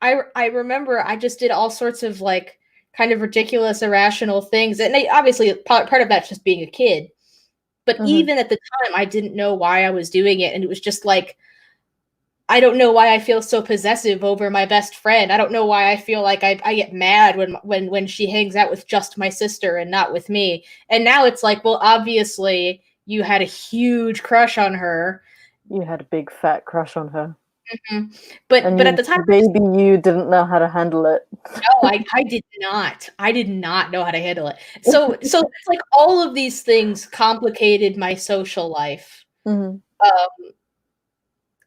I remember I just did all sorts of like kind of ridiculous, irrational things. And obviously part of that's just being a kid. But even at the time, I didn't know why I was doing it. And it was just like, I don't know why I feel so possessive over my best friend. I don't know why I feel like I get mad when she hangs out with just my sister and not with me. And now it's like, well, obviously you had a huge crush on her. You had a big fat crush on her. But And at the time, baby, you didn't know how to handle it. no, I did not. I did not know how to handle it. So it's like all of these things complicated my social life. Mm-hmm.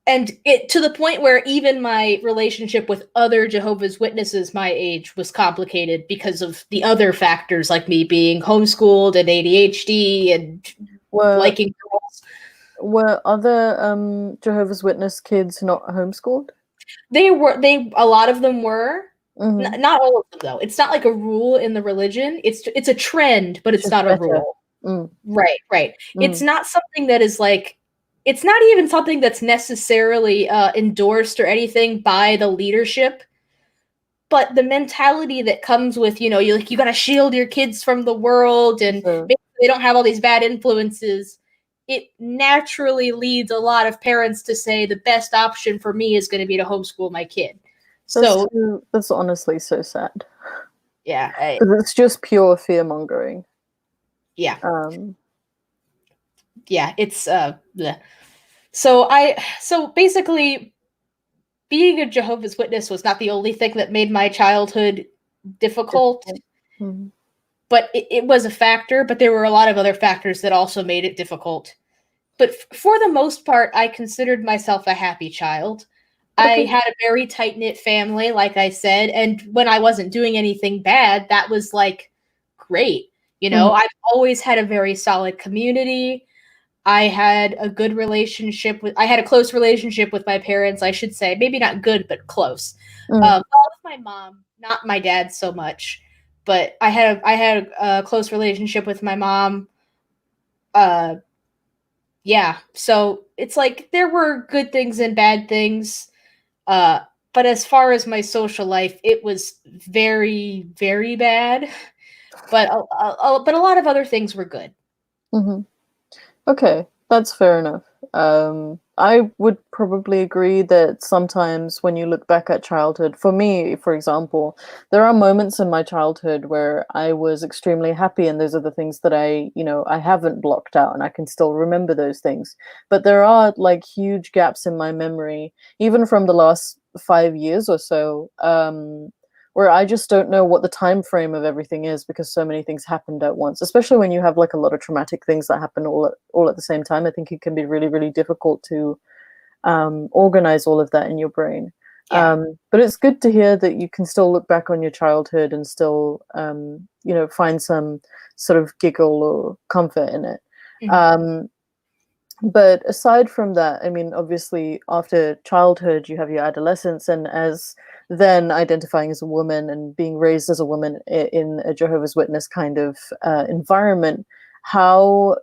And it to the point where even my relationship with other Jehovah's Witnesses my age was complicated because of the other factors, like me being homeschooled and ADHD and liking girls. Were other Jehovah's Witness kids not homeschooled? A lot of them were. Mm-hmm. Not all of them, though. It's not like a rule in the religion. It's a trend, but it's not a rule. Right. It's not something that is like, it's not even something that's necessarily endorsed or anything by the leadership. But the mentality that comes with, you got to shield your kids from the world and make sure they don't have all these bad influences. It naturally leads a lot of parents to say the best option for me is going to be to homeschool my kid. That's honestly so sad. Yeah. It's just pure fear mongering. Yeah. Yeah, it's bleh. So basically being a Jehovah's Witness was not the only thing that made my childhood difficult. Mm-hmm. But it was a factor, but there were a lot of other factors that also made it difficult. But for the most part, I considered myself a happy child. Okay. I had a very tight-knit family, like I said, and when I wasn't doing anything bad, that was, like, great. I've always had a very solid community. I had a good relationship I had a close relationship with my parents, I should say. Maybe not good, but close. Well, with my mom, not my dad so much, but I had a close relationship with my mom. Yeah, so it's like there were good things and bad things. But as far as my social life, it was very, very bad. But a lot of other things were good. Mm-hmm. Okay, that's fair enough. I would probably agree that sometimes when you look back at childhood, for me, for example, there are moments in my childhood where I was extremely happy, and those are the things that I haven't blocked out, and I can still remember those things. But there are like huge gaps in my memory, even from the last 5 years or so, where I just don't know what the time frame of everything is because so many things happened at once, especially when you have like a lot of traumatic things that happen all at the same time. I think it can be really, really difficult to organize all of that in your brain. Yeah. But it's good to hear that you can still look back on your childhood and still, find some sort of giggle or comfort in it. Mm-hmm. But aside from that, I mean, obviously after childhood, you have your adolescence, and as then identifying as a woman and being raised as a woman in a Jehovah's Witness kind of environment, how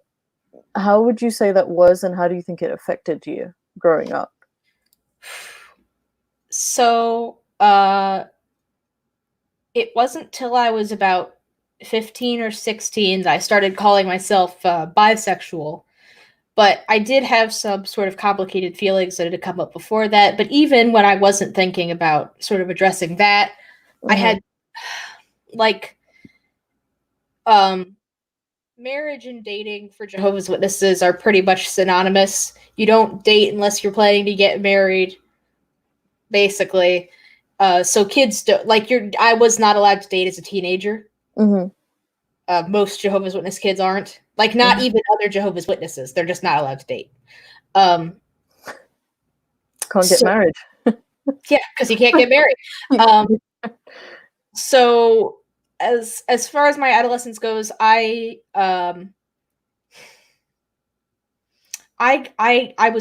would you say that was, and how do you think it affected you growing up? So it wasn't till I was about 15 or 16 that I started calling myself bisexual. But I did have some sort of complicated feelings that had come up before that. But even when I wasn't thinking about sort of addressing that, I had like marriage and dating for Jehovah's Witnesses are pretty much synonymous. You don't date unless you're planning to get married, basically. So kids don't I was not allowed to date as a teenager. Mm-hmm. Most Jehovah's Witness kids aren't. Like, not even other Jehovah's Witnesses. They're just not allowed to date. Can't get married. Yeah, because you can't get married. So as far as my adolescence goes, I was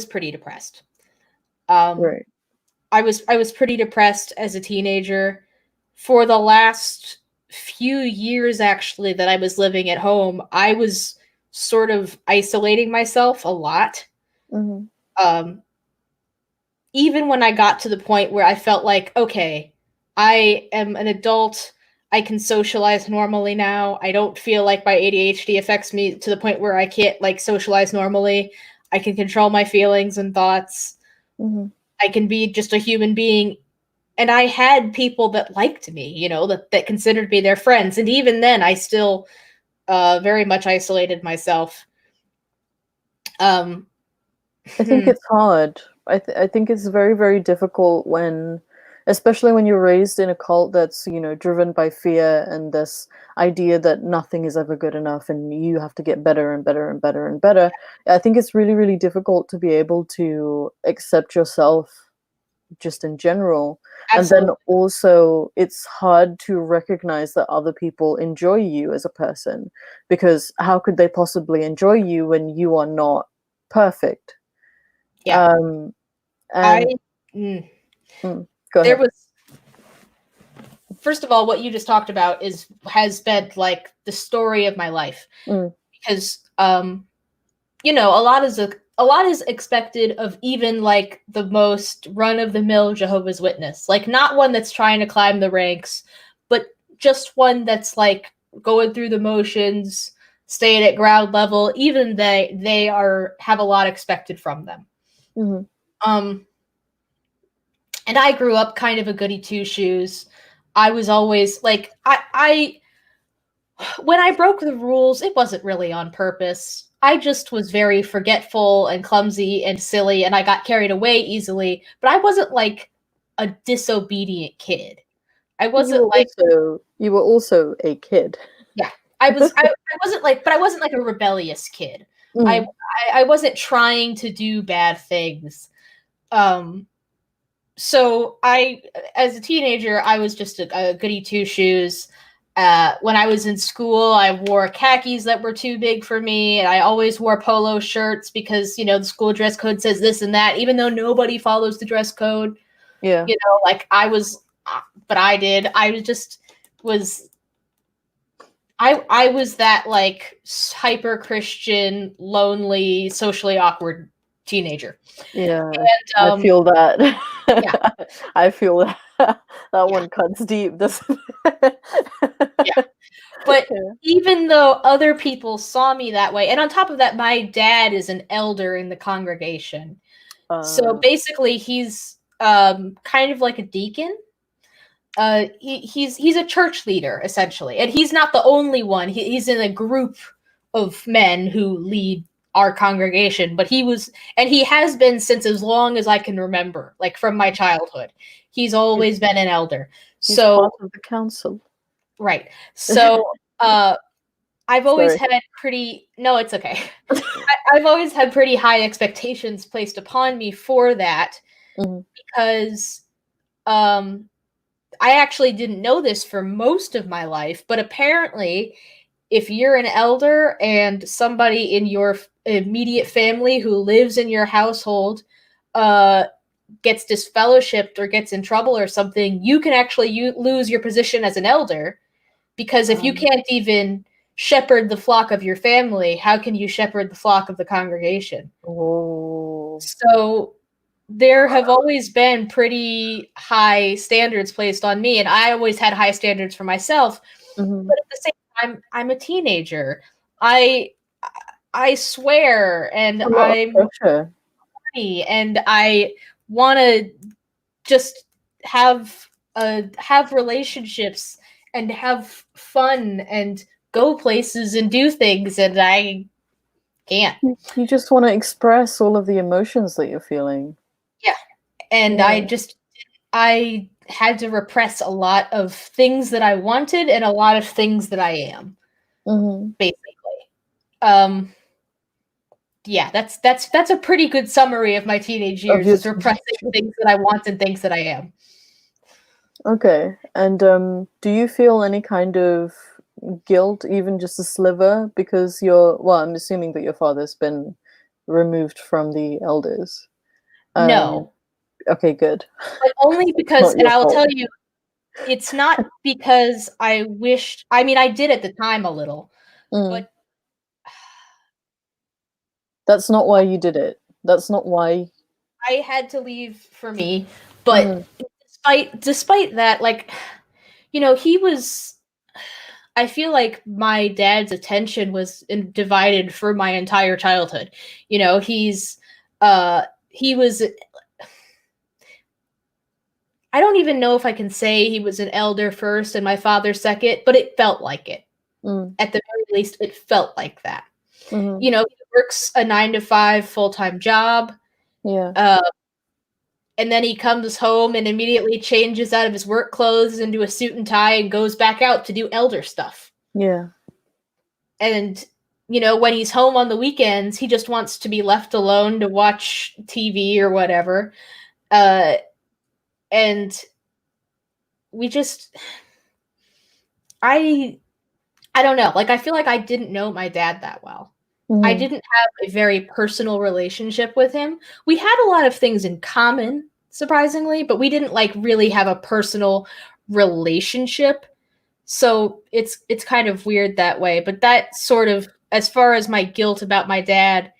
pretty depressed. Right. I was pretty depressed as a teenager. For the last few years, actually, that I was living at home, I was sort of isolating myself a lot. Mm-hmm. Even when I got to the point where I felt like, okay, I am an adult, I can socialize normally now. I don't feel like my ADHD affects me to the point where I can't like socialize normally. I can control my feelings and thoughts. Mm-hmm. I can be just a human being. And I had people that liked me, that considered me their friends. And even then, I still very much isolated myself. I think it's hard I think it's very, very difficult especially when you're raised in a cult that's, driven by fear and this idea that nothing is ever good enough and you have to get better and better and better and better. I think it's really, really difficult to be able to accept yourself just in general. Absolutely. And then also it's hard to recognize that other people enjoy you as a person, because how could they possibly enjoy you when you are not perfect? Yeah. And go ahead. There was, first of all, what you just talked about has been like the story of my life, because a lot is expected of even like the most run-of-the-mill Jehovah's Witness, like not one that's trying to climb the ranks, but just one that's like going through the motions, staying at ground level. Even they have a lot expected from them. And I grew up kind of a goody two-shoes. I was always like, when I broke the rules, it wasn't really on purpose. I just was very forgetful and clumsy and silly, and I got carried away easily. But I wasn't like a disobedient kid. I wasn't you were also a kid. Yeah, I wasn't like a rebellious kid. I wasn't trying to do bad things. So as a teenager, I was just a goody two shoes. When I was in school, I wore khakis that were too big for me, and I always wore polo shirts because, the school dress code says this and that, even though nobody follows the dress code. Yeah. Like I was, but I did. I was that like hyper Christian, lonely, socially awkward teenager. Yeah, and, I feel that. Yeah. I feel that. That one cuts deep, doesn't it? Yeah. But even though other people saw me that way, and on top of that, my dad is an elder in the congregation. So basically he's kind of like a deacon. He's a church leader, essentially. And he's not the only one. He's in a group of men who lead our congregation, but he has been since as long as I can remember, like from my childhood. He's always been an elder. He's part of the council. Right. So I've always had no, it's okay. I've always had pretty high expectations placed upon me for that, because I actually didn't know this for most of my life, but apparently if you're an elder and somebody in your immediate family who lives in your household gets disfellowshipped or gets in trouble or something, you can actually lose your position as an elder, because if you can't even shepherd the flock of your family, how can you shepherd the flock of the congregation? Oh. So there have always been pretty high standards placed on me, and I always had high standards for myself. But at the same time, I'm a teenager. I swear, and I'm funny, and I want to just have relationships and have fun and go places and do things, and I can't. You just want to express all of the emotions that you're feeling. Yeah. And I had to repress a lot of things that I wanted and a lot of things that I am. Basically. Yeah, that's a pretty good summary of my teenage years, is repressing things that I want and things that I am. Okay. And do you feel any kind of guilt, even just a sliver, because I'm assuming that your father's been removed from the elders? No. Okay, good. But only because, and I'll tell you, it's not because I wished, I mean, I did at the time a little, but that's not why you did it. That's not why I had to leave for me. But despite that, like, he was, I feel like my dad's attention was divided for my entire childhood. He was, I don't even know if I can say he was an elder first and my father second, but it felt like it. At the very least, it felt like that. He works a 9-to-5 full-time job. Yeah. and then he comes home and immediately changes out of his work clothes into a suit and tie and goes back out to do elder stuff. Yeah. And, you know, when he's home on the weekends, he just wants to be left alone to watch TV or whatever. And we just, I don't know. Like, I feel like I didn't know my dad that well. Mm-hmm. I didn't have a very personal relationship with him. We had a lot of things in common, surprisingly, but we didn't like really have a personal relationship. So it's kind of weird that way. But that sort of, as far as my guilt about my dad,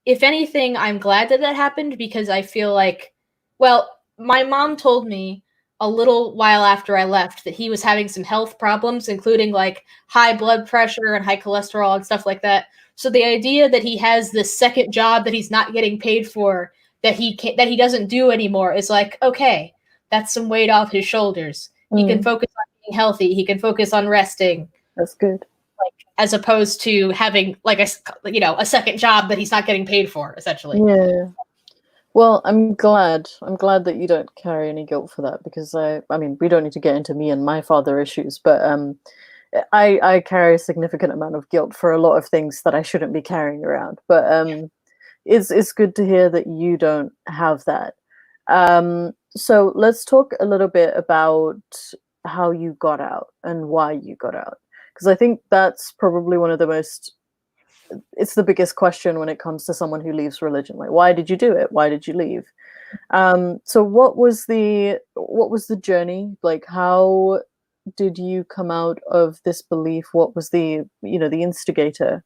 if anything, I'm glad that that happened, because I feel like, well, my mom told me a little while after I left that he was having some health problems, including like high blood pressure and high cholesterol and stuff like that. So the idea that he has this second job that he's not getting paid for, that he doesn't do anymore, is like, okay, that's some weight off his shoulders. He can focus on being healthy. He can focus on resting. That's good. Like, as opposed to having like a second job that he's not getting paid for, essentially. Yeah. Well, I'm glad that you don't carry any guilt for that, because I mean, we don't need to get into me and my father issues, but I carry a significant amount of guilt for a lot of things that I shouldn't be carrying around. But it's good to hear that you don't have that. So let's talk a little bit about how you got out and why you got out, because I think that's probably one of the most, it's the biggest question when it comes to someone who leaves religion. Like, why did you do it? Why did you leave? So what was the journey? Like, how did you come out of this belief? What was the instigator?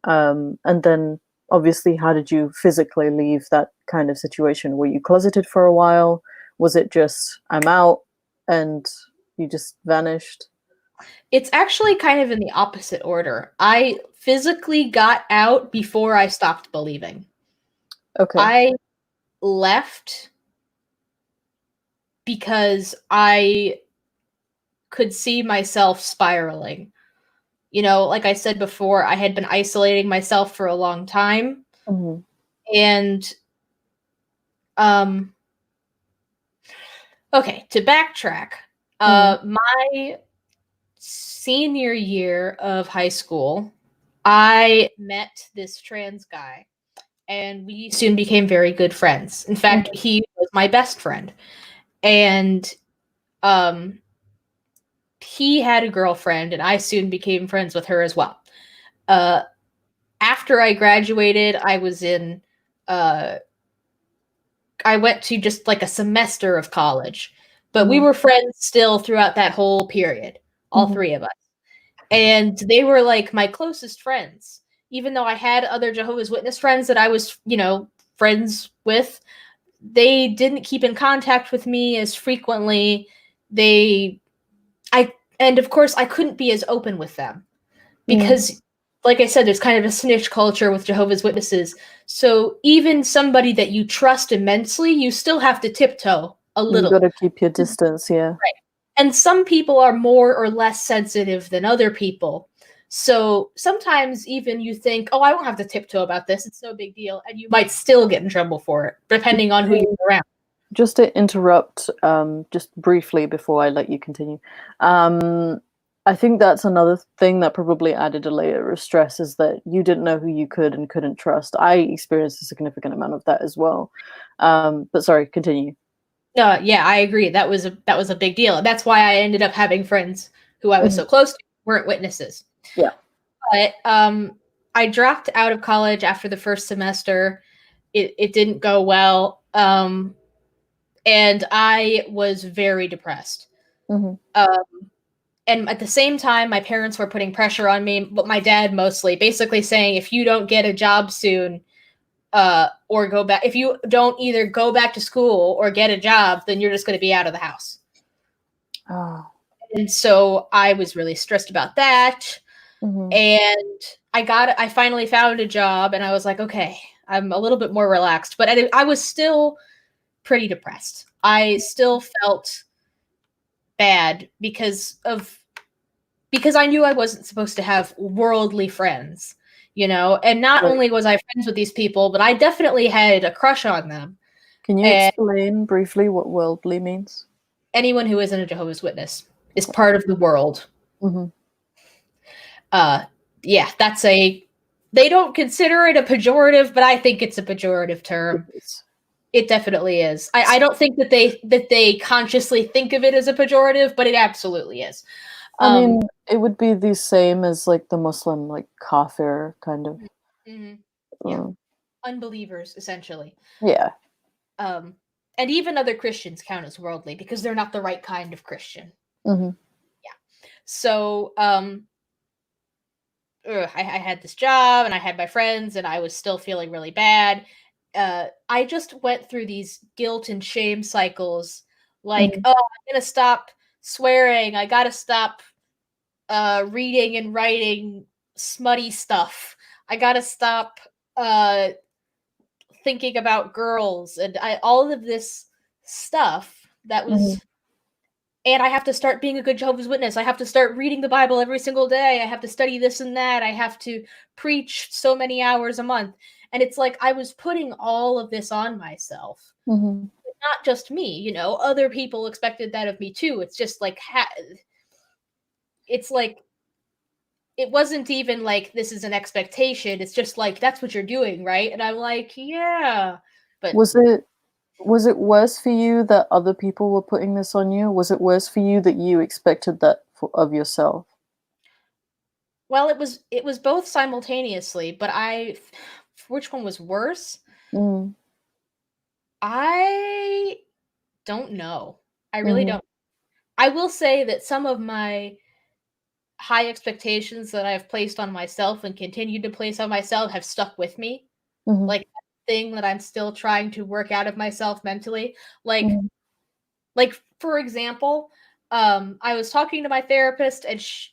And then obviously, how did you physically leave that kind of situation? Were you closeted for a while? Was it just, I'm out, and you just vanished? It's actually kind of in the opposite order. I physically got out before I stopped believing. Okay. I left because I could see myself spiraling. You know, like I said before, I had been isolating myself for a long time. Mm-hmm. And okay, to backtrack, my senior year of high school, I met this trans guy, and we soon became very good friends. In fact, he was my best friend. And he had a girlfriend, and I soon became friends with her as well. After I graduated, I was in I went to just like a semester of college, but we were friends still throughout that whole period, all three of us. And they were like my closest friends. Even though I had other Jehovah's Witness friends that I was, friends with, they didn't keep in contact with me as frequently. And of course, I couldn't be as open with them because, like I said, there's kind of a snitch culture with Jehovah's Witnesses. So even somebody that you trust immensely, you still have to tiptoe a little. You got to keep your distance, yeah. Right. And some people are more or less sensitive than other people. So sometimes even you think, oh, I don't have to tiptoe about this. It's no big deal. And you might still get in trouble for it, depending on who you're around. Just to interrupt, just briefly before I let you continue. I think that's another thing that probably added a layer of stress, is that you didn't know who you could and couldn't trust. I experienced a significant amount of that as well. But sorry, continue. Yeah, I agree. That was a big deal. That's why I ended up having friends who I was so close to weren't witnesses. Yeah. But I dropped out of college after the first semester. It didn't go well. And I was very depressed. And at the same time, my parents were putting pressure on me, but my dad mostly, basically saying, if you don't get a job soon, or go back, if you don't either go back to school or get a job, then you're just going to be out of the house. Oh. And so I was really stressed about that. And I finally found a job, and I was like, okay, I'm a little bit more relaxed, but I was still pretty depressed. I still felt bad because I knew I wasn't supposed to have worldly friends, and not only was I friends with these people, but I definitely had a crush on them. Can you And explain briefly what worldly means? anyone who isn't a Jehovah's Witness is part of the world. Mm-hmm. Yeah, they don't consider it a pejorative, but I think it's a pejorative term. It definitely is. I don't think that they consciously think of it as a pejorative, but it absolutely is. I mean, it would be the same as like the Muslim, like kafir kind of. Mm-hmm. Yeah, unbelievers essentially. Yeah. And even other Christians count as worldly because they're not the right kind of Christian. Mm-hmm. Yeah. So, I had this job and I had my friends and I was still feeling really bad. I just went through these guilt and shame cycles. Like, oh, I'm gonna stop swearing. I gotta stop reading and writing smutty stuff. I gotta stop thinking about girls and all of this stuff that was. And I have to start being a good Jehovah's Witness. I have to start reading the Bible every single day. I have to study this and that. I have to preach so many hours a month. And it's like I was putting all of this on myself. Mm-hmm. Not just me, other people expected that of me too. It's just like, it's like, it wasn't even like this is an expectation. It's just like, that's what you're doing, right? And I'm like, yeah. But was it worse for you that other people were putting this on you? Was it worse for you that you expected that of yourself? Well, it was both simultaneously, but which one was worse? I don't know. I really don't. I will say that some of my high expectations that I've placed on myself and continue to place on myself have stuck with me. Like that thing that I'm still trying to work out of myself mentally. Like for example, I was talking to my therapist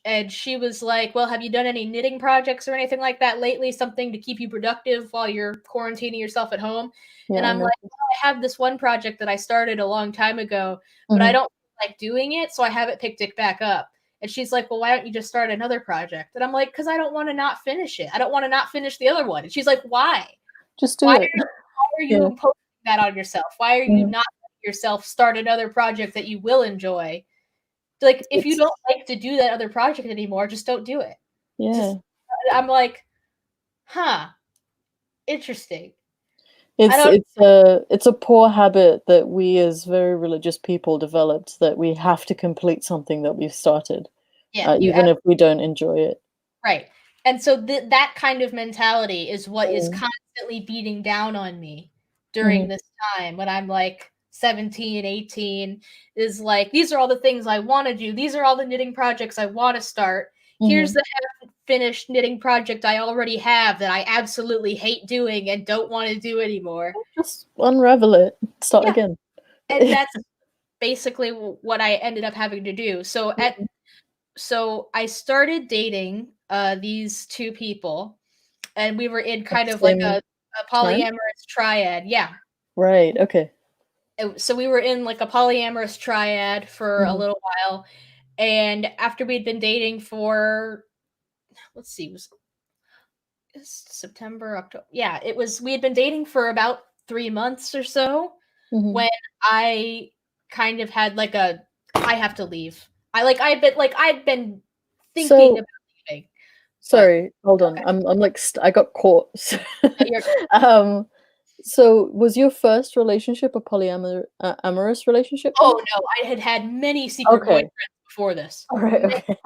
and she was like, well, have you done any knitting projects or anything like that lately? Something to keep you productive while you're quarantining yourself at home? Yeah, and I'm like, well, I have this one project that I started a long time ago, but I don't like doing it, so I haven't picked it back up. And she's like, well, why don't you just start another project? And I'm like, because I don't want to not finish it. I don't want to not finish the other one. And she's like, why? Just do it. Why are you imposing that on yourself? Why are you not letting yourself start another project that you will enjoy? Like, if you don't like to do that other project anymore, just don't do it. Yeah. I'm like, huh, interesting. It's a poor habit that we as very religious people developed, that we have to complete something that we've started, even if we don't enjoy it. Right. And so that kind of mentality is what is constantly beating down on me during this time when I'm like 17, 18, is like, these are all the things I want to do. These are all the knitting projects I want to start. Here's the half-finished knitting project I already have that I absolutely hate doing and don't want to do anymore. Just unravel it. Start again. And that's basically what I ended up having to do. So I started dating these two people, and we were in kind of like a polyamorous triad. Yeah. Right. Okay. So we were in like a polyamorous triad for a little while. And after we'd been dating for, let's see, was September, October. Yeah, we had been dating for about 3 months or so when I kind of had like I have to leave. I'd been thinking about leaving. Sorry, hold on. I'm like I got caught. So was your first relationship a polyamorous relationship? Oh no, I had many secret boyfriends before this. All right, okay.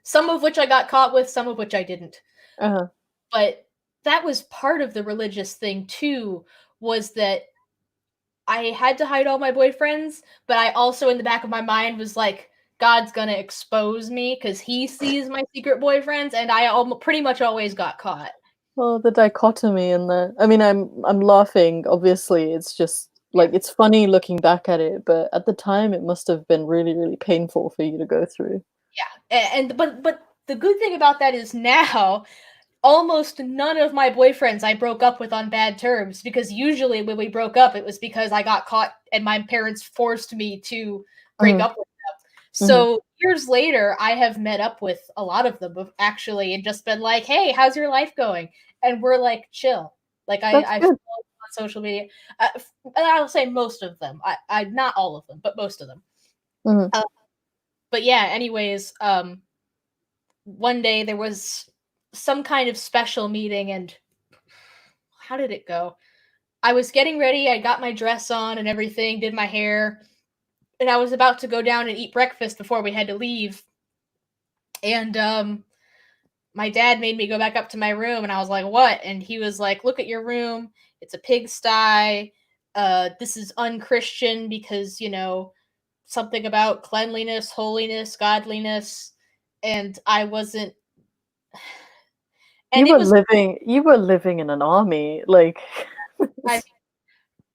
Some of which I got caught with, some of which I didn't. But that was part of the religious thing too, was that I had to hide all my boyfriends, but I also in the back of my mind was like, God's gonna expose me because he sees my secret boyfriends, and I pretty much always got caught. Well, the dichotomy in that. I mean, I'm laughing. Obviously, it's just like it's funny looking back at it, but at the time, it must have been really, really painful for you to go through. Yeah, but the good thing about that is now, almost none of my boyfriends I broke up with on bad terms, because usually when we broke up, it was because I got caught and my parents forced me to break up with them. So years later, I have met up with a lot of them actually and just been like, hey, how's your life going? And we're like, chill. Like I feel social media. And I'll say most of them. I not all of them, but most of them. Mhm. But yeah, anyways, one day there was some kind of special meeting, and how did it go? I was getting ready, I got my dress on and everything, did my hair, and I was about to go down and eat breakfast before we had to leave. And my dad made me go back up to my room, and I was like, "What?" And he was like, "Look at your room. It's a pigsty. This is unchristian because, something about cleanliness, holiness, godliness." And I wasn't and You it were was living in an army, like. I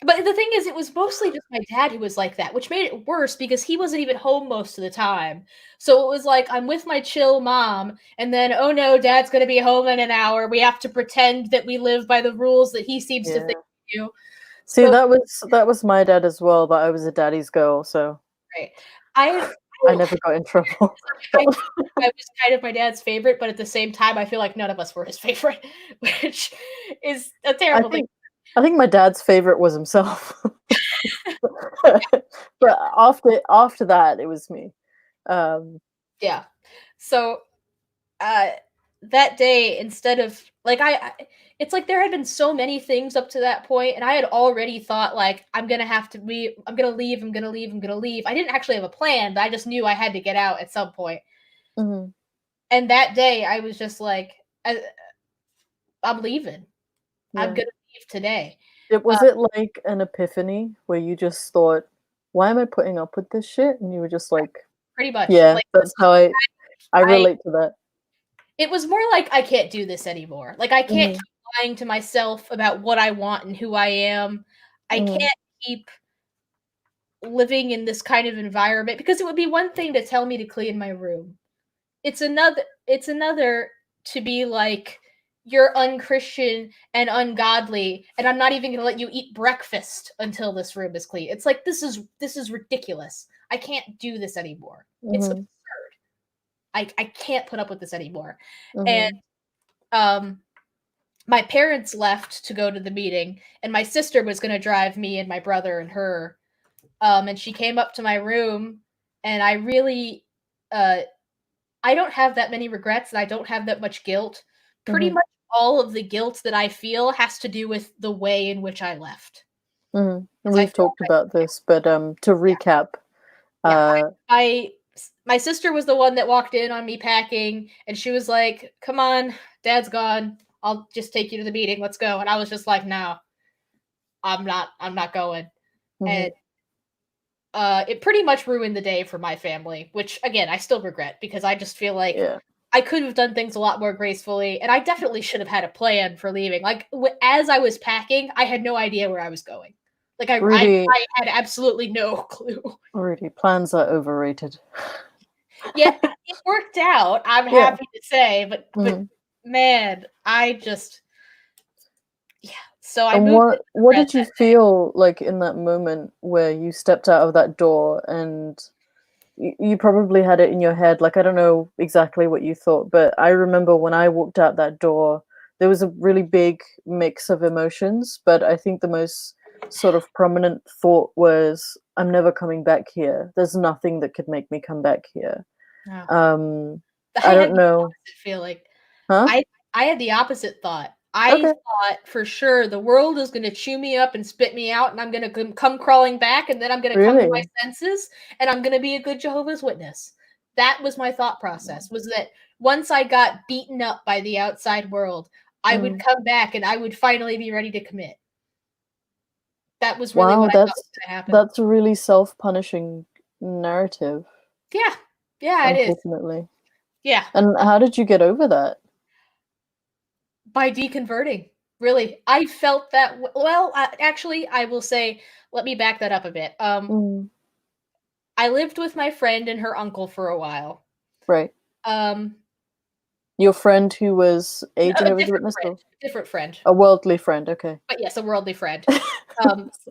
but the thing is, it was mostly just my dad who was like that, which made it worse because he wasn't even home most of the time. So it was like, I'm with my chill mom, and then, oh no, dad's going to be home in an hour. We have to pretend that we live by the rules that he seems to Yeah. think we do. See, So, that was my dad as well, but I was a daddy's girl, so right. I I never got in trouble. I was kind of my dad's favorite, but at the same time, I feel like none of us were his favorite, which is a I terrible thing. think my dad's favorite was himself. But after that, it was me. Yeah. So that day, instead of like it's like there had been so many things up to that point, and I had already thought like I'm gonna leave. I didn't actually have a plan, but I just knew I had to get out at some point. Mhm. And that day, I was just like, I'm leaving. I'm Yeah. gonna leave today. Was it like an epiphany where you just thought, "Why am I putting up with this shit?" And you were just like, Pretty much. "Yeah, Like that's how I relate to that." it was more like I can't do this anymore. Like I can't Mhm. keep lying to myself about what I want and who I am. I Mhm. can't keep living in this kind of environment because it would be one thing to tell me to clean my room. It's another to be like you're unchristian and ungodly and I'm not even going to let you eat breakfast until this room is clean. It's like this is ridiculous. I can't do this anymore. It's Mhm. absurd. I can't put up with this anymore. And Mhm. um my parents left to go to the meeting, and my sister was going to drive me and my brother and her. And she came up to my room, and I really, I don't have that many regrets, and I don't have that much guilt. Pretty Mhm. much all of the guilt that I feel has to do with the way in which I left. Mhm. Because I We've feel talked about this, but to yeah, recap, yeah. uh, My sister was the one that walked in on me packing, and she was like, "Come on, Dad's gone. I'll just take you to the meeting. Let's go." And I was just like, "No, I'm not going." And mhm. it pretty much ruined the day for my family, which again I still regret because I just feel like Yeah. I could have done things a lot more gracefully, and I definitely should have had a plan for leaving. Like as I was packing, I had no idea where I was going. Like Really, I had absolutely no clue. really, plans are overrated. Yeah, it worked out. I'm Yeah. happy to say, but Mhm. man, I just yeah. So I And moved what into did you feel like in that moment where you stepped out of that door and you probably had it in your head, like I don't know exactly what you thought, but I remember when I walked out that door, there was a really big mix of emotions, but I think the most sort of prominent thought was, I'm never coming back here. There's nothing that could make me come back here. Oh, Um, I I had don't the know. opposite feeling. Huh? I had the opposite thought. I Okay. thought for sure the world is going to chew me up and spit me out, and I'm going to come crawling back, and then I'm going to come to my Really? senses, and I'm going to be a good Jehovah's Witness. That was my thought process. Was that once I got beaten up by the outside world, I would Mm. come back and I would finally be ready to commit. That was really Wow, what I thought was going to happen. that's a really self-punishing narrative, Yeah, yeah, it is. unfortunately. Yeah, And how did you get over that? by deconverting. Really, I felt that. Well, actually, I will say. Let me back that up a bit. Mm, I lived with my friend and her uncle for a while. right. Um, Your friend who was a a Jehovah's Witness, or different friend, a worldly friend? Okay. but yes, a worldly friend.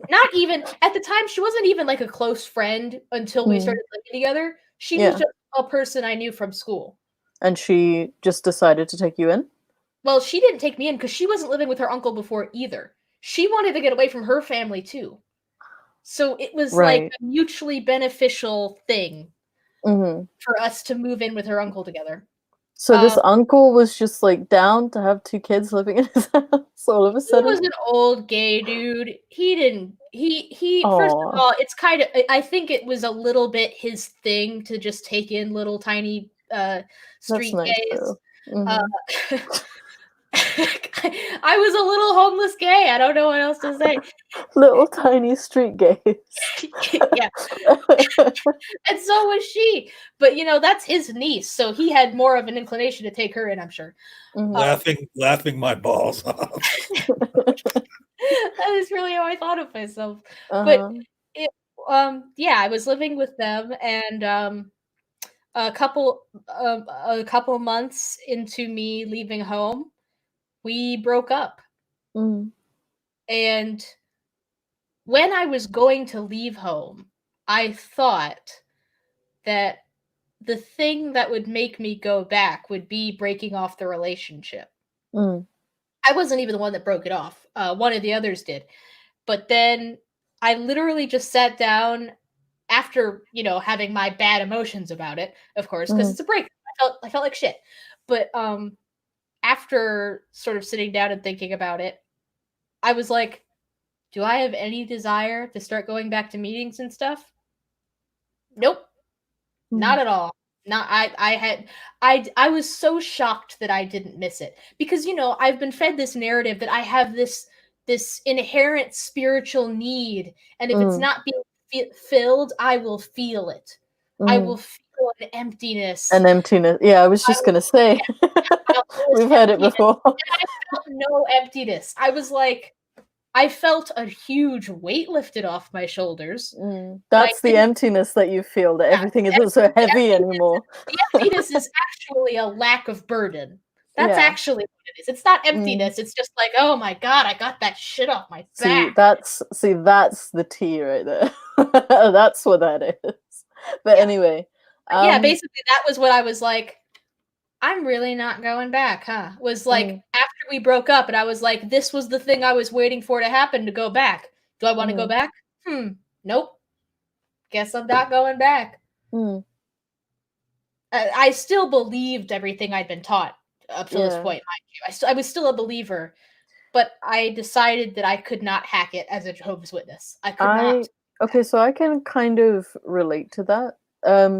Not even at the time. She wasn't even like a close friend until we Mm, started living together. She was yeah. just a person I knew from school. And she just decided to take you in? Well, she didn't take me in because she wasn't living with her uncle before either. she wanted to get away from her family too. So it was like Right. a mutually beneficial thing hmm for us to move in with her uncle together. So this uncle was just like down to have 2 kids living in his house all of a He sudden? was an old gay dude. He first of Aw, all, it's kind of, I think it was a little bit his thing to just take in little tiny that's street nice gays. though. Uh, Mhm. I was a little homeless gay. I don't know what else to say. Little tiny street gays. Yeah. And so was she. But that's his niece, so he had more of an inclination to take her in, I'm sure. Mhm. Laughing my balls off. That is really how I thought of myself. But Uh-huh. it yeah, I was living with them, and a couple months into me leaving home, we broke up. Mhm. And when I was going to leave home, I thought that the thing that would make me go back would be breaking off the relationship. Mhm. I wasn't even the one that broke it off. One of the others did. But then I literally just sat down after, having my bad emotions about it, of course, because Mhm. it's a break. I felt like shit. But after sort of sitting down and thinking about it, I was like, do I have any desire to start going back to meetings and stuff? Nope. Not Mhm. at all. Not I was so shocked that I didn't miss it, because I've been fed this narrative that I have this inherent spiritual need, and if it's Mhm. not being filled, I will feel it. I will Mhm. feel an emptiness. An emptiness. Yeah, I was I just will gonna say. feel this We've heard it emptiness, before. and I felt no emptiness. I felt a huge weight lifted off my shoulders, but I That's the didn't. emptiness that you feel, that Yeah, everything isn't so the heavy anymore. emptiness is actually a lack of burden. That's Yeah. actually what it is. It's not Mm. emptiness. It's just like, oh my god, I got that shit off my See, back. that's the tea right there. That's what that is. But Yeah, anyway, yeah. um, Basically, that was what I was like. I'm really not going back, huh? Was like mm, after we broke up, and I was like, this was the thing I was waiting for to happen to go back. Do I want to go mm, back? Nope. Guess I'm not going back. mm, I still believed everything I'd been taught up to this yeah. point, mind you. I was still a believer, but I decided that I could not hack it as a Jehovah's Witness. I could not. Okay, so I can kind of relate to that.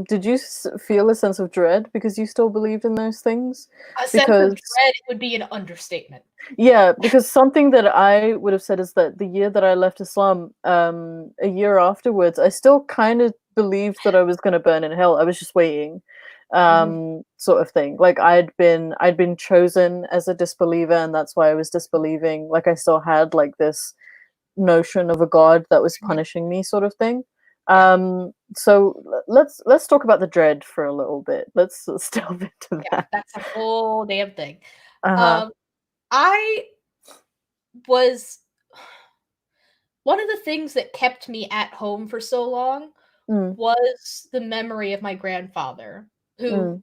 Did you feel a sense of dread because you still believed in those things? A sense of Because dread would be an understatement. yeah, because something that I would have said is that the year that I left Islam, a year afterwards, I still kind of believed that I was going to burn in hell. I was just waiting, Mhm. sort of thing. Like I'd been chosen as a disbeliever, and that's why I was disbelieving. Like I still had like this notion of a god that was Mhm. punishing me, sort of thing. Yeah, So let's talk about the dread for a little bit. Let's delve into yeah, that. that's a whole damn thing. Uh-huh. Um, I was one of the things that kept me at home for so long Mm, was the memory of my grandfather, who mm,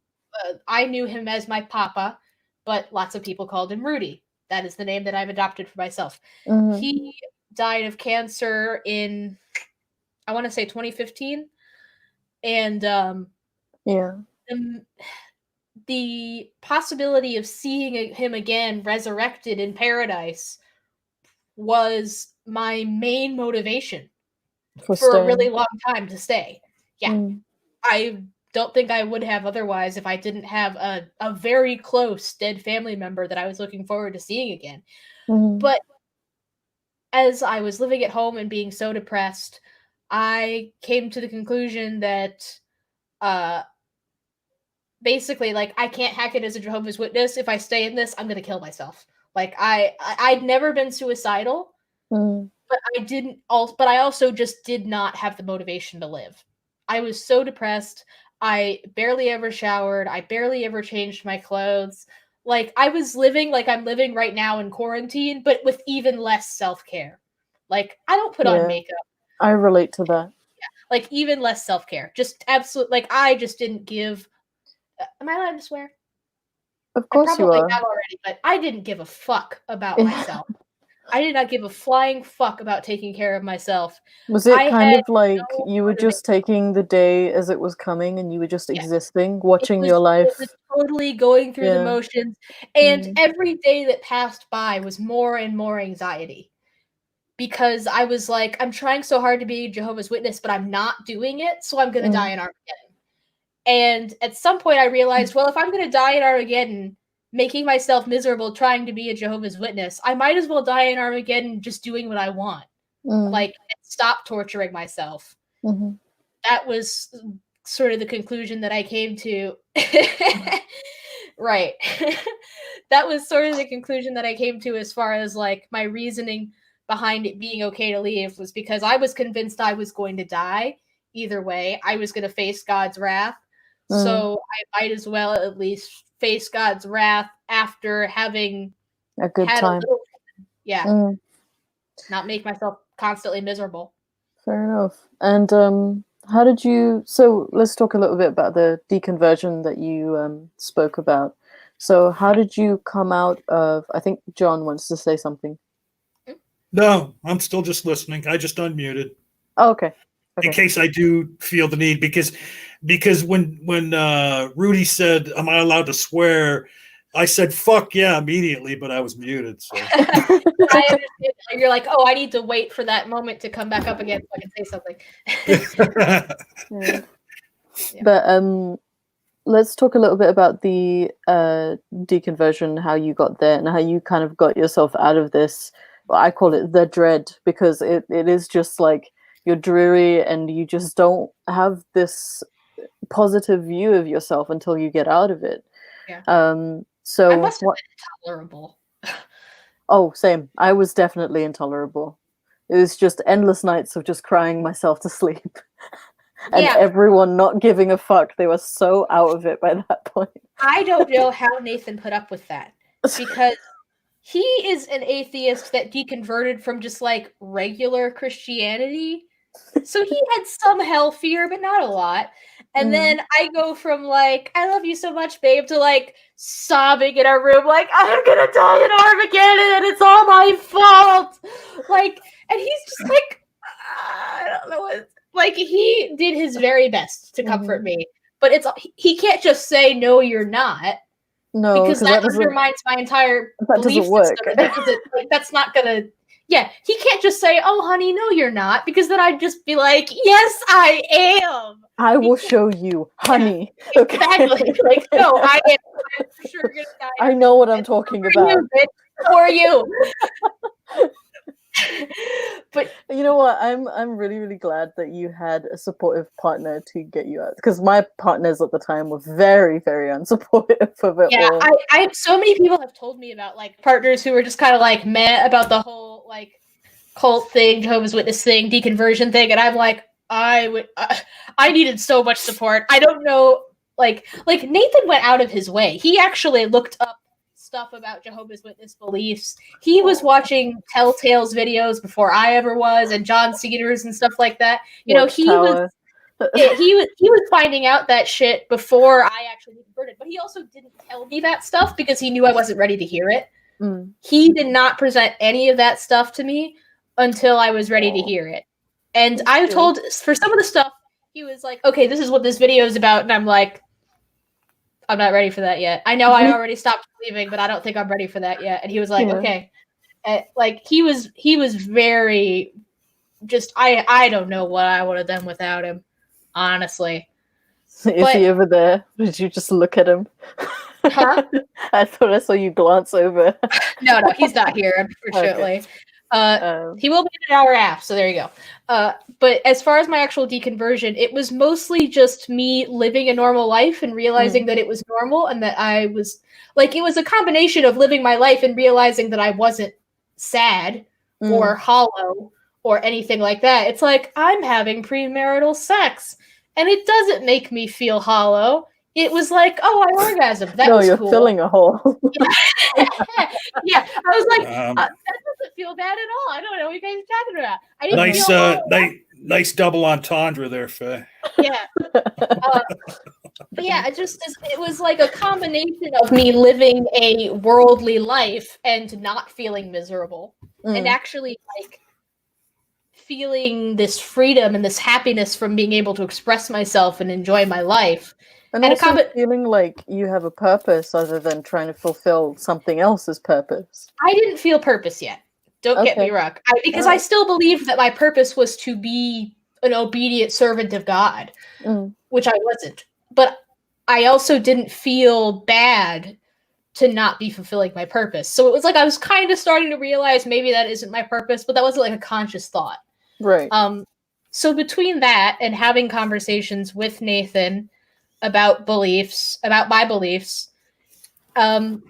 I knew him as my papa, but lots of people called him Rudy. That is the name that I've adopted for myself. mhm. He died of cancer in, I want to say 2015, and Yeah. the, the possibility of seeing him again resurrected in paradise was my main motivation For for a really staying. long time to stay. Yeah, Mm, I don't think I would have otherwise if I didn't have a very close dead family member that I was looking forward to seeing again. mhm. But as I was living at home and being so depressed, I came to the conclusion that uh basically, like, I can't hack it as a Jehovah's Witness. If I stay in this, I'm gonna kill myself. Like I'd never been suicidal, Mm, but I also just did not have the motivation to live. I was so depressed. I barely ever showered. I barely ever changed my clothes. Like I was living like I'm living right now in quarantine, but with even less self-care. Like I don't put on yeah, makeup. I relate to that. Like even less self-care. Just absolute like I just didn't give am I allowed to swear? Of I course you probably are. have already, but I didn't give a fuck about myself. I did not give a flying fuck about taking care of myself. Was it I kind had of like no you were motivation. just taking the day as it was coming and you were just Yeah. existing, watching It your life? was totally going through the Yeah. motions, and Mm. every day that passed by was more and more anxiety. Because I was like, I'm trying so hard to be Jehovah's Witness, but I'm not doing it, so I'm gonna die in Armageddon. And at some point I realized, well, if I'm gonna die in Armageddon, making myself miserable trying to be a Jehovah's Witness, I might as well die in Armageddon just doing what I want. Like, stop torturing myself. Mhm. That was sort of the conclusion that I came to. Right. That was sort of the conclusion that I came to as far as like my reasoning behind it being okay to leave was because I was convinced I was going to die either way. I was going to face God's wrath. So I might as well at least face God's wrath after having A good had time. a little, not make myself constantly miserable. Fair enough. And how did you? So let's talk a little bit about the deconversion that you spoke about. So how did you come out of? I think John wants to say something. No, I'm still just listening. I just unmuted. Oh, okay. In case I do feel the need, because when Rudy said, "Am I allowed to swear?" I said, "Fuck yeah," immediately, but I was muted. So I understand. You're like, oh, I need to wait for that moment to come back up again so I can say something. Yeah. But let's talk a little bit about the deconversion, how you got there, and how you kind of got yourself out of this. Well, I call it the dread, because it is just like you're dreary and you just don't have this positive view of yourself until you get out of it. Yeah. So I must have been intolerable. Oh, same. I was definitely intolerable. It was just endless nights of just crying myself to sleep. And everyone not giving a fuck. They were so out of it by that point. I don't know how Nathan put up with that, because he is an atheist that deconverted from just like regular Christianity. So he had some hell fear, but not a lot. And then I go from like, I love you so much, babe, to like sobbing in our room, like, I'm gonna die in Armageddon and it's all my fault. Like, and he's just like, I don't know what, like, he did his very best to comfort me. But he can't just say, no, you're not. No, because that undermines my entire belief system. That's not gonna. Yeah, he can't just say, "Oh, honey, no, you're not," because then I'd just be like, "Yes, I am. I will show you, honey." Yeah, exactly. Like, no, I'm for sure gonna die. I know what I'm talking about. For you. But you know what? I'm really, really glad that you had a supportive partner to get you out, because my partners at the time were very, very unsupportive of it. Yeah, I so many people have told me about like partners who were just kind of like meh about the whole like cult thing, Jehovah's Witness thing, deconversion thing, and I'm like, I needed so much support. I don't know, like Nathan went out of his way. He actually looked up stuff about Jehovah's Witness beliefs. He was watching Telltale's videos before I ever was, and John Cedars and stuff like that. You know, he was finding out that shit before I actually converted. But he also didn't tell me that stuff because he knew I wasn't ready to hear it. He did not present any of that stuff to me until I was ready to hear it. And I told, for some of the stuff, he was like, okay, this is what this video is about. And I'm like, I'm not ready for that yet. I know I already stopped believing, but I don't think I'm ready for that yet. And he was like, okay. Like, he was very just, I don't know what I would have done without him, honestly. Is he over there? Did you just look at him? Huh? I thought I saw you glance over. No, he's not here, unfortunately. Okay. He will be in an hour and a half, so there you go. But as far as my actual deconversion, it was mostly just me living a normal life and realizing that it was normal, and that I was like, it was a combination of living my life and realizing that I wasn't sad or hollow or anything like that. It's like, I'm having premarital sex and it doesn't make me feel hollow. It was like, oh, I orgasmed. That was you're cool. filling a hole. Yeah, I was like, that doesn't feel bad at all. I don't know what you guys are talking about. I didn't feel nice double entendre there, Fay. Yeah. But yeah, it was like a combination of me living a worldly life and not feeling miserable. and actually like feeling this freedom and this happiness from being able to express myself and enjoy my life. And also feeling like you have a purpose other than trying to fulfill something else's purpose. I didn't feel purpose yet. Don't get me wrong. Because I still believed that my purpose was to be an obedient servant of God, which I wasn't. But I also didn't feel bad to not be fulfilling my purpose. So it was like I was kind of starting to realize maybe that isn't my purpose, but that wasn't like a conscious thought. Right. So between that and having conversations with Nathan about beliefs, about my beliefs, and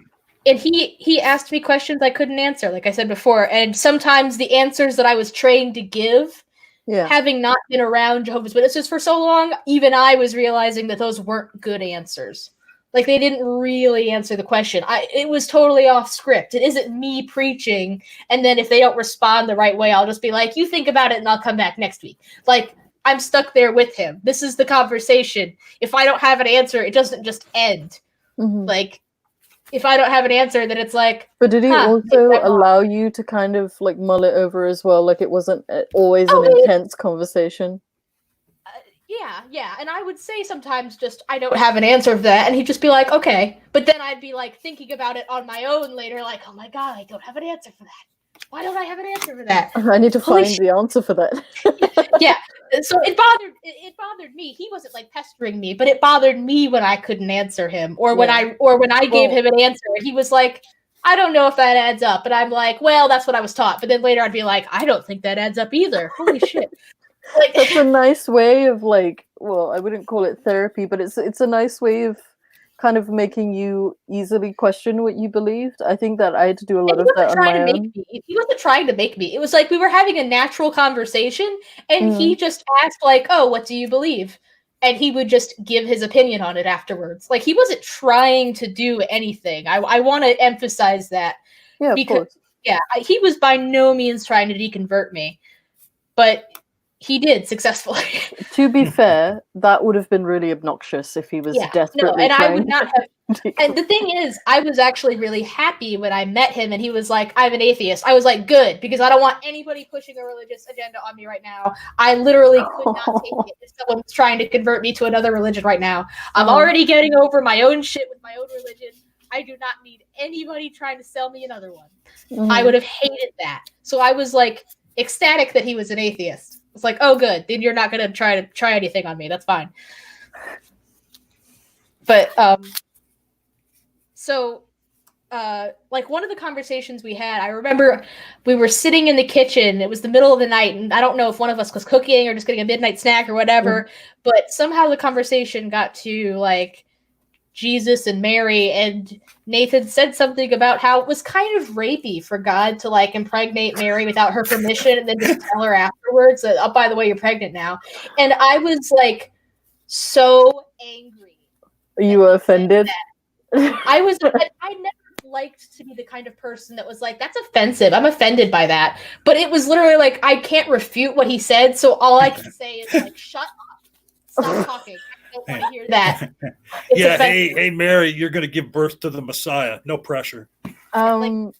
he asked me questions I couldn't answer, like I said before, and sometimes the answers that I was trained to give, having not been around Jehovah's Witnesses for so long, even I was realizing that those weren't good answers. Like, they didn't really answer the question. It was totally off script. It isn't me preaching, and then if they don't respond the right way, I'll just be like, you think about it, and I'll come back next week. Like, I'm stuck there with him. This is the conversation. If I don't have an answer, it doesn't just end. Like, if I don't have an answer, then it's like... But did he also allow you to kind of, like, mull it over as well? Like, it wasn't always an intense conversation? Yeah. And I would say sometimes just, I don't have an answer for that. And he'd just be like, okay. But then I'd be, like, thinking about it on my own later, like, oh my God, I don't have an answer for that. Why don't I have an answer for that? I need to find the answer for that. Yeah. So it bothered me. He wasn't like pestering me, but it bothered me when I couldn't answer him, or when I gave him an answer, he was like, I don't know if that adds up. And I'm like, well, that's what I was taught. But then later I'd be like, I don't think that adds up either. Holy shit. Like, it's a nice way of, like, well, I wouldn't call it therapy, but it's a nice way of kind of making you easily question what you believed. I think that I had to do a lot of that on my own. He wasn't trying to make me. It was like we were having a natural conversation, and he just asked, like, oh, what do you believe? And he would just give his opinion on it afterwards. Like, he wasn't trying to do anything. I want to emphasize that. Yeah, of course. Yeah, he was by no means trying to deconvert me. But he did successfully. To be fair, that would have been really obnoxious if he was desperately trying. I would not have. And the thing is, I was actually really happy when I met him, and he was like, I'm an atheist. I was like, good, because I don't want anybody pushing a religious agenda on me right now. I literally could not take it if someone was trying to convert me to another religion right now. I'm already getting over my own shit with my own religion. I do not need anybody trying to sell me another one. I would have hated that. So I was like ecstatic that he was an atheist. It's like, oh, good. Then you're not going to try anything on me. That's fine. But, like, one of the conversations we had, I remember we were sitting in the kitchen. It was the middle of the night, and I don't know if one of us was cooking or just getting a midnight snack or whatever, but somehow the conversation got to, like, Jesus and Mary, and Nathan said something about how it was kind of rapey for God to, like, impregnate Mary without her permission and then just tell her afterwards that, oh, by the way, you're pregnant now. And I was, like, so angry. You were offended? I never liked to be the kind of person that was like, that's offensive. I'm offended by that. But it was literally like, I can't refute what he said, so all I can say is, like, shut up. Stop talking. I don't want to hear that. Hey, Mary, you're going to give birth to the Messiah. No pressure. I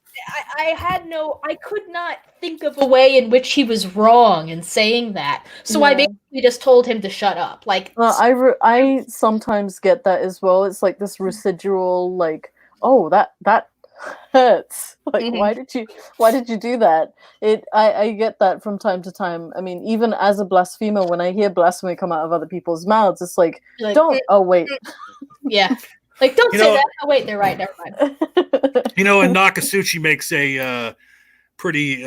could not think of a way in which he was wrong in saying that. So I basically just told him to shut up. Like, I sometimes get that as well. It's like this residual, like, oh, that hurts. Like, why did you do that? I get that from time to time. I mean, even as a blasphemer, when I hear blasphemy come out of other people's mouths, it's like don't. Oh wait. Yeah. Like, don't say that. Oh wait, they're right. Never mind. And Nakasuchi makes a pretty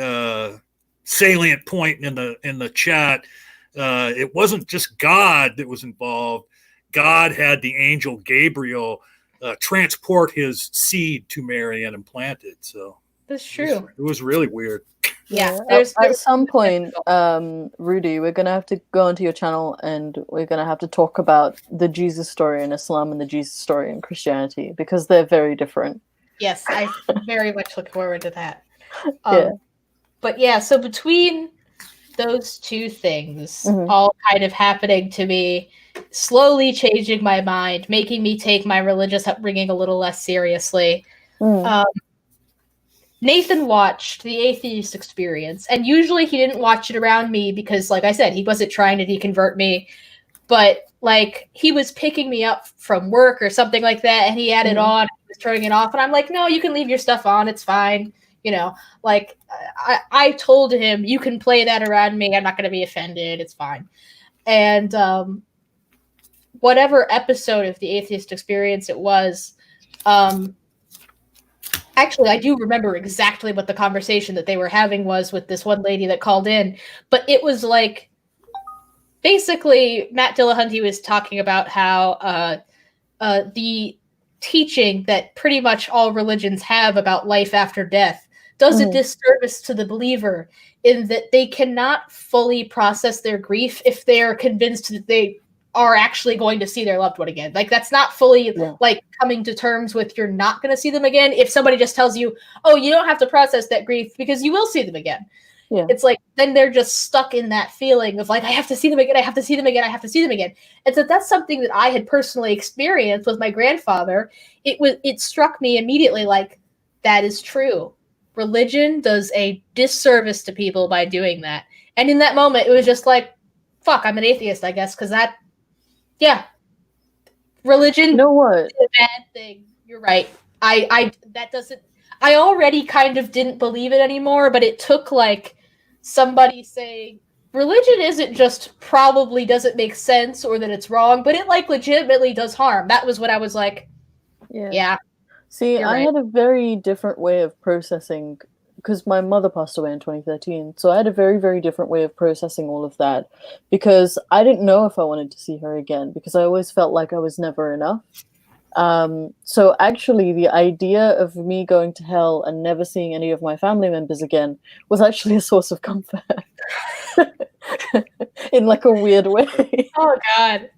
salient point in the chat. It wasn't just God that was involved. God had the angel Gabriel transport his seed to Mary and implant it. So that's true. It was really weird. Yeah. At some point, Rudy, we're gonna have to go onto your channel and we're gonna have to talk about the Jesus story in Islam and the Jesus story in Christianity, because they're very different. Yes, I very much look forward to that. But yeah, so between those two things, all kind of happening to me, slowly changing my mind, making me take my religious upbringing a little less seriously. Nathan watched The Atheist Experience, and usually he didn't watch it around me because, like I said, he wasn't trying to deconvert me, but like he was picking me up from work or something like that, and he had it on, he was turning it off, and I'm like, no, you can leave your stuff on, it's fine. You know, like I told him, you can play that around me, I'm not going to be offended, it's fine. And whatever episode of The Atheist Experience it was, actually, I do remember exactly what the conversation that they were having was with this one lady that called in, but it was like, basically, Matt Dillahunty was talking about how the teaching that pretty much all religions have about life after death does a disservice to the believer in that they cannot fully process their grief if they are convinced that they are actually going to see their loved one again. Like, that's not fully like coming to terms with you're not going to see them again. If somebody just tells you, oh, you don't have to process that grief because you will see them again. Yeah. It's like, then they're just stuck in that feeling of like, I have to see them again. I have to see them again. I have to see them again. And so that's something that I had personally experienced with my grandfather. It struck me immediately like, that is true. Religion does a disservice to people by doing that. And in that moment, it was just like, fuck, I'm an atheist, I guess. Cause religion, you know what? is a bad thing. You're right. I already kind of didn't believe it anymore, but it took like somebody saying religion isn't just probably doesn't make sense or that it's wrong, but it like legitimately does harm. That was what I was like, yeah. See, I had a very different way of processing, because my mother passed away in 2013. So I had a very, very different way of processing all of that, because I didn't know if I wanted to see her again, because I always felt like I was never enough. So actually the idea of me going to hell and never seeing any of my family members again was actually a source of comfort in like a weird way. Oh God.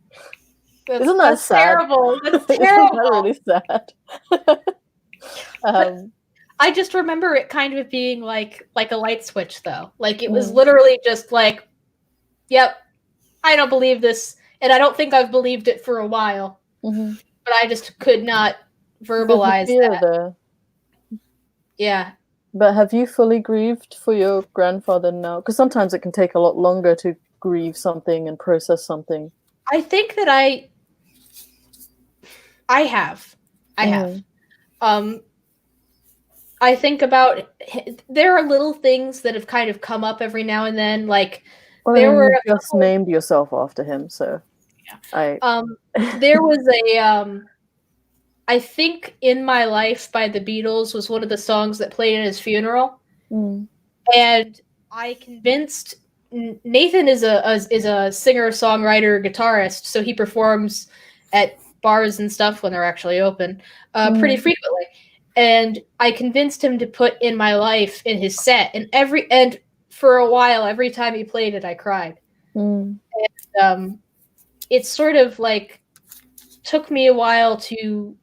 Isn't that sad? Terrible. That's terrible. Isn't that really sad? I just remember it kind of being like a light switch though. Like it was literally just like, yep, I don't believe this. And I don't think I've believed it for a while. But I just could not verbalize that. There. Yeah. But have you fully grieved for your grandfather now? Because sometimes it can take a lot longer to grieve something and process something. I think that I have. I think about, there are little things that have kind of come up every now and then. Like you just named yourself after him, so yeah. There was I think In My Life by the Beatles was one of the songs that played at his funeral. And I convinced Nathan is a singer, songwriter, guitarist, so he performs at bars and stuff when they're actually open pretty frequently. And I convinced him to put In My Life in his set, and for a while, every time he played it, I cried. And it sort of like took me a while to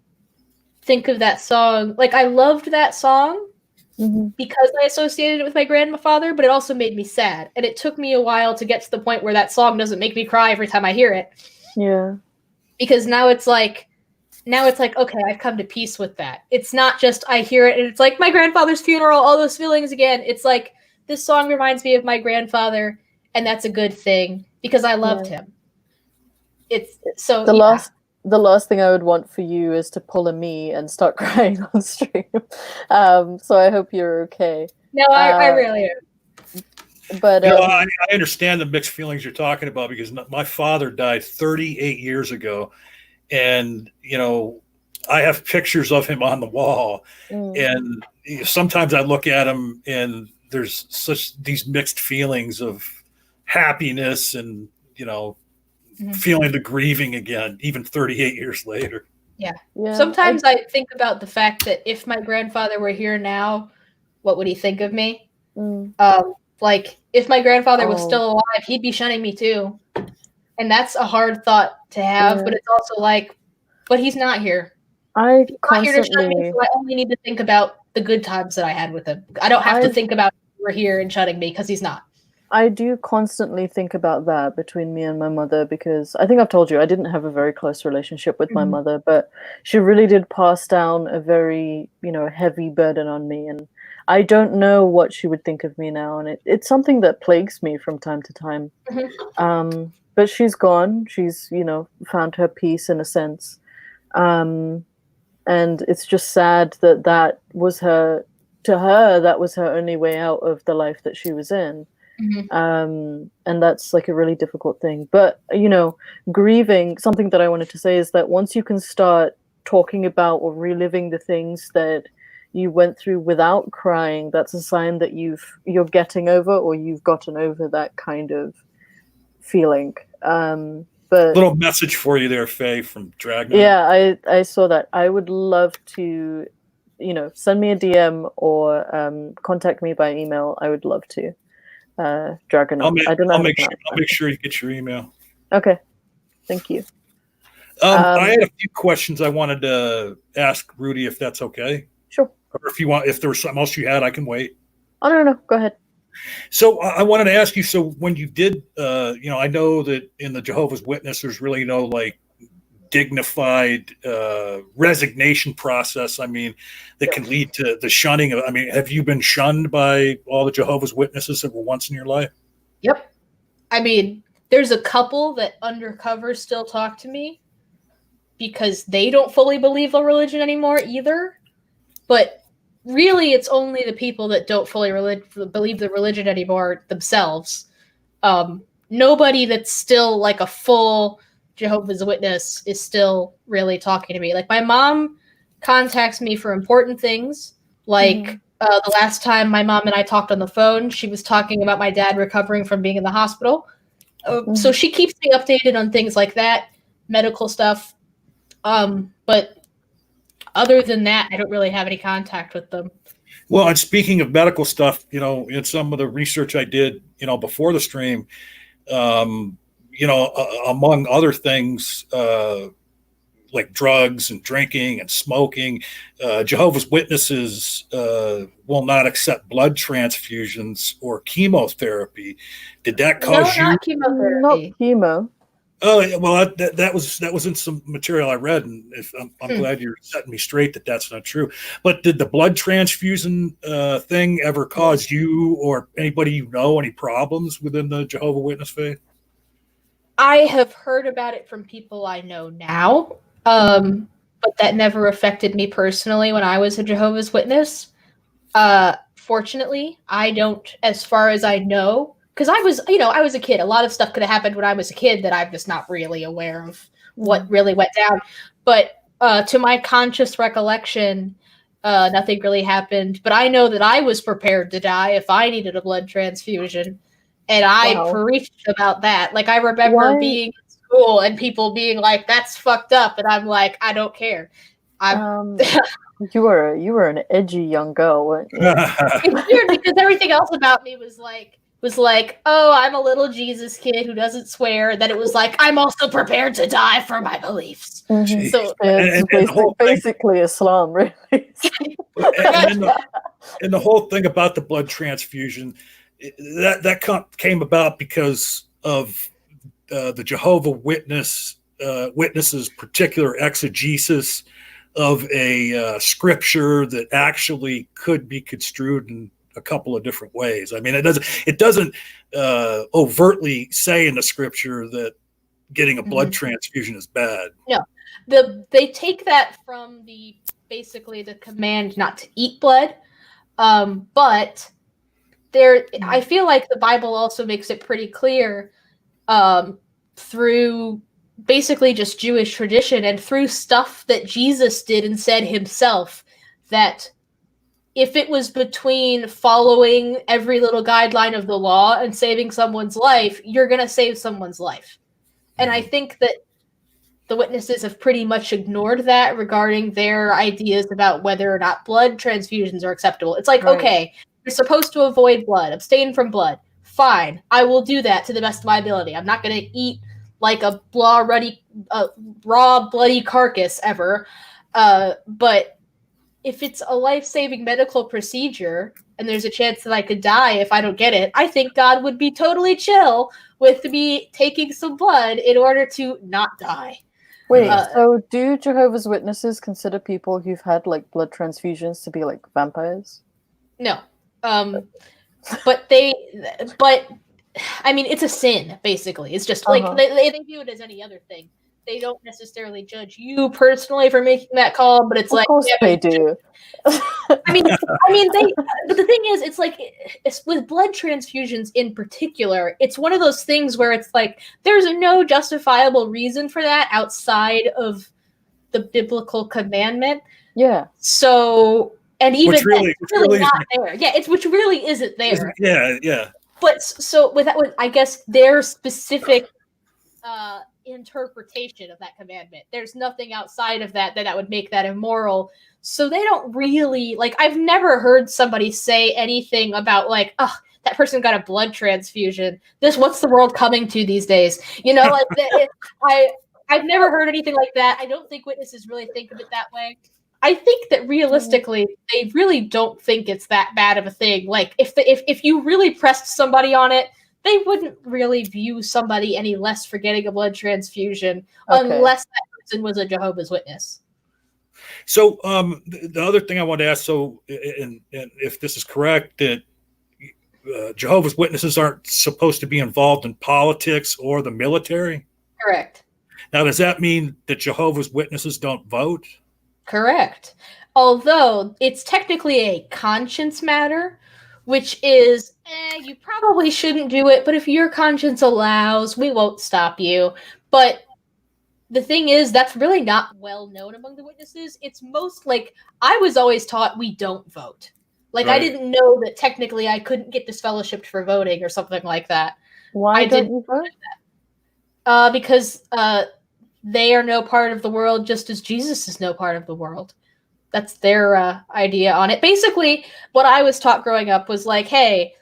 think of that song. Like, I loved that song because I associated it with my grandfather, but it also made me sad. And it took me a while to get to the point where that song doesn't make me cry every time I hear it. Yeah. Because now it's like, okay, I've come to peace with that. It's not just I hear it and it's like my grandfather's funeral, all those feelings again. It's like, this song reminds me of my grandfather, and that's a good thing because I loved him. It's so the last thing I would want for you is to pull a me and start crying on stream. So I hope you're okay. No, I really am. But I understand the mixed feelings you're talking about, because my father died 38 years ago, and I have pictures of him on the wall, and sometimes I look at him and there's these mixed feelings of happiness and feeling the grieving again, even 38 years later. Yeah. Sometimes I think about the fact that if my grandfather were here now, what would he think of me? Like, if my grandfather was still alive, he'd be shunning me too. And that's a hard thought to have, but it's also like, but he's not here. He's not here to shun me, so I only need to think about the good times that I had with him. I don't have to think about if we're here and shunning me, because he's not. I do constantly think about that between me and my mother, because I think I've told you I didn't have a very close relationship with my Mhm. mother, but she really did pass down a very, heavy burden on me. And I don't know what she would think of me now. And it's something that plagues me from time to time. But she's gone. She's, found her peace in a sense. Um, and it's just sad that to her, that was her only way out of the life that she was in. And that's like a really difficult thing. But, grieving, something that I wanted to say is that once you can start talking about or reliving the things that you went through without crying, that's a sign that you're getting over, or you've gotten over that kind of feeling. But Little message for you there, Fay, from Dragnet. yeah, I saw that. I would love to, send me a DM or contact me by email. I would love to. Dragon. I'll make sure sure you get your email. Okay, thank you. I had a few questions I wanted to ask Rudy, if that's okay. Sure. Or if there was something else you had, I can wait. Oh, no, go ahead. So I wanted to ask you, so when you did, I know that in the Jehovah's Witness, there's really no like dignified resignation process. I mean, that can lead to the shunning of, have you been shunned by all the Jehovah's Witnesses that were once in your life? Yep. I mean, there's a couple that undercover still talk to me because they don't fully believe the religion anymore either. But really, it's only the people that don't fully believe the religion anymore themselves. Nobody that's still like a full Jehovah's Witness is still really talking to me. Like, my mom contacts me for important things. Like, the last time my mom and I talked on the phone, she was talking about my dad recovering from being in the hospital. So she keeps me updated on things like that, medical stuff. But other than that, I don't really have any contact with them. Well, and speaking of medical stuff, in some of the research I did, before the stream, among other things, like drugs and drinking and smoking, Jehovah's Witnesses will not accept blood transfusions or chemotherapy. Did that cause you? Not chemotherapy. Not chemo. Oh, well, that was in some material I read, and I'm glad you're setting me straight that that's not true. But did the blood transfusion thing ever cause you or anybody any problems within the Jehovah's Witness faith? I have heard about it from people I know now, but that never affected me personally when I was a Jehovah's Witness. Fortunately, I don't, as far as I know. Because I was a kid. A lot of stuff could have happened when I was a kid that I'm just not really aware of what really went down. But to my conscious recollection, nothing really happened. But I know that I was prepared to die if I needed a blood transfusion. And I preached about that. Like, I remember being in school and people being like, that's fucked up. And I'm like, I don't care. You were an edgy young girl, weren't you? It's weird because everything else about me was like, oh, I'm a little Jesus kid who doesn't swear. Then it was like, I'm also prepared to die for my beliefs. Mm-hmm. So it's basically Islam, really. and the whole thing about the blood transfusion, that came about because of the Jehovah's Witnesses' particular exegesis of a scripture that actually could be construed in a couple of different ways. I mean, it doesn't overtly say in the scripture that getting a blood transfusion is bad. No, they take that from basically the command not to eat blood, but I feel like the Bible also makes it pretty clear through basically just Jewish tradition and through stuff that Jesus did and said himself, that if it was between following every little guideline of the law and saving someone's life, you're going to save someone's life. And I think that the witnesses have pretty much ignored that regarding their ideas about whether or not blood transfusions are acceptable. It's like, okay, you're supposed to avoid blood, abstain from blood. Fine, I will do that to the best of my ability. I'm not going to eat like a raw, bloody carcass ever. But if it's a life-saving medical procedure, and there's a chance that I could die if I don't get it, I think God would be totally chill with me taking some blood in order to not die. Wait, so do Jehovah's Witnesses consider people who've had like blood transfusions to be like vampires? No. But I mean, it's a sin, basically. It's just like they view it as any other thing. They don't necessarily judge you personally for making that call, but it's Of course they do. I mean, but the thing is, it's like it's with blood transfusions in particular, it's one of those things where it's like there's no justifiable reason for that outside of the biblical commandment. Yeah. So, and even Which really not there. Yeah, which really isn't there. Yeah. But so with I guess their specific interpretation of that commandment, there's nothing outside of that would make that immoral. So they don't really like. I've never heard somebody say anything about like, oh, that person got a blood transfusion. What's the world coming to these days? You know, like I've never heard anything like that. I don't think witnesses really think of it that way. I think that realistically, they really don't think it's that bad of a thing. Like if you really pressed somebody on it, they wouldn't really view somebody any less for getting a blood transfusion unless that person was a Jehovah's Witness. So the other thing I want to ask, so and if this is correct, that Jehovah's Witnesses aren't supposed to be involved in politics or the military? Correct. Now, does that mean that Jehovah's Witnesses don't vote? Correct. Although it's technically a conscience matter, which is, you probably shouldn't do it, but if your conscience allows, we won't stop you. But the thing is, that's really not well known among the witnesses. It's most like, I was always taught we don't vote. Like, right. I didn't know that technically I couldn't get disfellowshipped for voting or something like that. Why don't you vote? Because they are no part of the world, just as Jesus is no part of the world. That's their idea on it. Basically, what I was taught growing up was like, hey,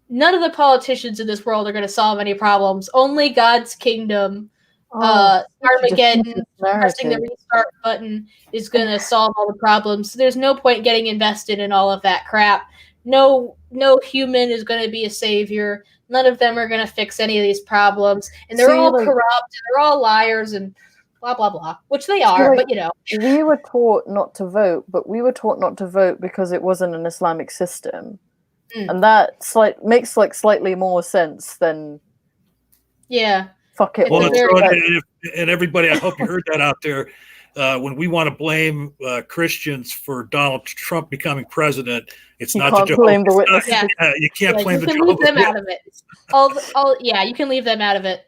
none of the politicians in this world are going to solve any problems. Only God's kingdom, Armageddon, pressing the restart button is going to solve all the problems. So there's no point getting invested in all of that crap. No human is going to be a savior. None of them are going to fix any of these problems. And they're all corrupt, and they're all liars, and blah, blah, blah, which they are, but you know. We were taught not to vote, but we were taught not to vote because it wasn't an Islamic system. And that makes like slightly more sense than fuck it. Well, and everybody, I hope you heard that out there. When we want to blame Christians for Donald Trump becoming president, it's not the blame the witnesses. You can't blame the Jehovah's. You can leave them out of it. You can leave them out of it.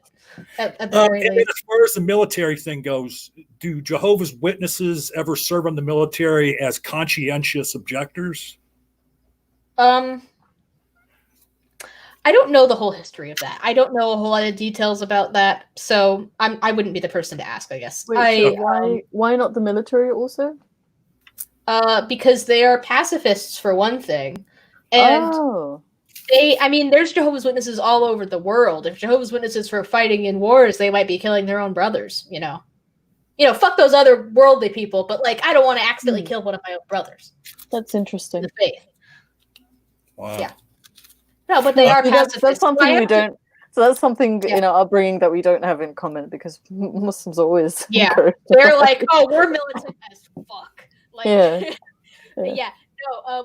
At the very least. As far as the military thing goes, do Jehovah's Witnesses ever serve in the military as conscientious objectors? I don't know the whole history of that. I don't know a whole lot of details about that, so I wouldn't be the person to ask, I guess. Wait, why not the military also? Because they are pacifists for one thing, and there's Jehovah's Witnesses all over the world. If Jehovah's Witnesses were fighting in wars, they might be killing their own brothers. You know, fuck those other worldly people, but like I don't want to accidentally kill one of my own brothers. That's interesting. The faith. Wow. Yeah. No, but they are pacifists. That's something we don't. So that's something in our upbringing that we don't have in common because Muslims always. Yeah, they're like, oh, we're militant as fuck. Like,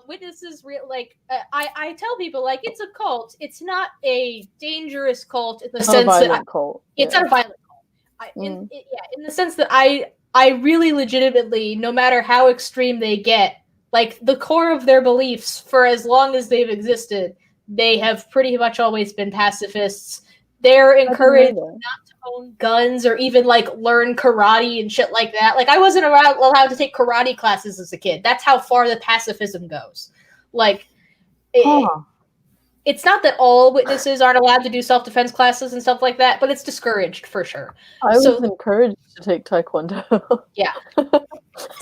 witnesses I tell people like it's a cult. It's not a dangerous cult in the sense that it's not a violent cult. In the sense that I really legitimately, no matter how extreme they get, like the core of their beliefs for as long as they've existed. They have pretty much always been pacifists. They're encouraged not to own guns or even like learn karate and shit like that. Like I wasn't allowed to take karate classes as a kid. That's how far the pacifism goes. Like it's not that all witnesses aren't allowed to do self-defense classes and stuff like that, but it's discouraged for sure. I was encouraged to take Taekwondo. Yeah.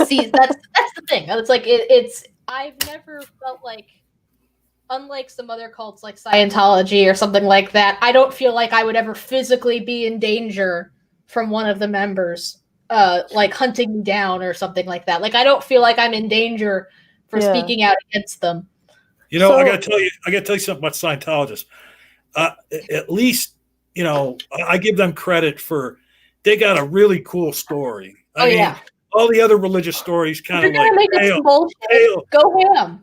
See, that's the thing. It's like I've never felt like, unlike some other cults like Scientology or something like that, I don't feel like I would ever physically be in danger from one of the members, like hunting me down or something like that. Like I don't feel like I'm in danger for speaking out against them. You know, I got to tell you something about Scientologists. At least, you know, I give them credit for, they got a really cool story. I mean, all the other religious stories kind of like, make it some bullshit. Go ham.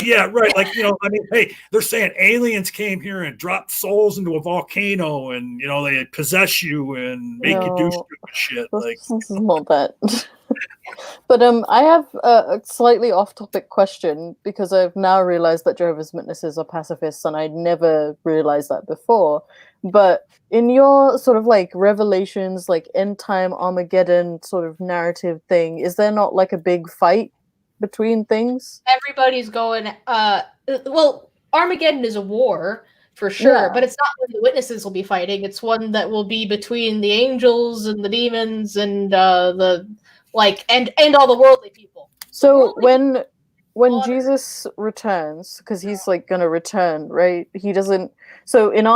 Yeah, right. Like, you know, I mean, hey, they're saying aliens came here and dropped souls into a volcano, and you know they possess you and make you do stupid shit. Like, this is not that. But I have a slightly off-topic question, because I've now realized that Jehovah's Witnesses are pacifists, and I'd never realized that before. But in your sort of like revelations, like end time Armageddon sort of narrative thing, is there not like a big fight between things? Everybody's going, well, Armageddon is a war for sure, but it's not when the witnesses will be fighting. It's one that will be between the angels and the demons and and all the worldly people. So when Jesus returns, because he's like gonna return, right? He doesn't. So in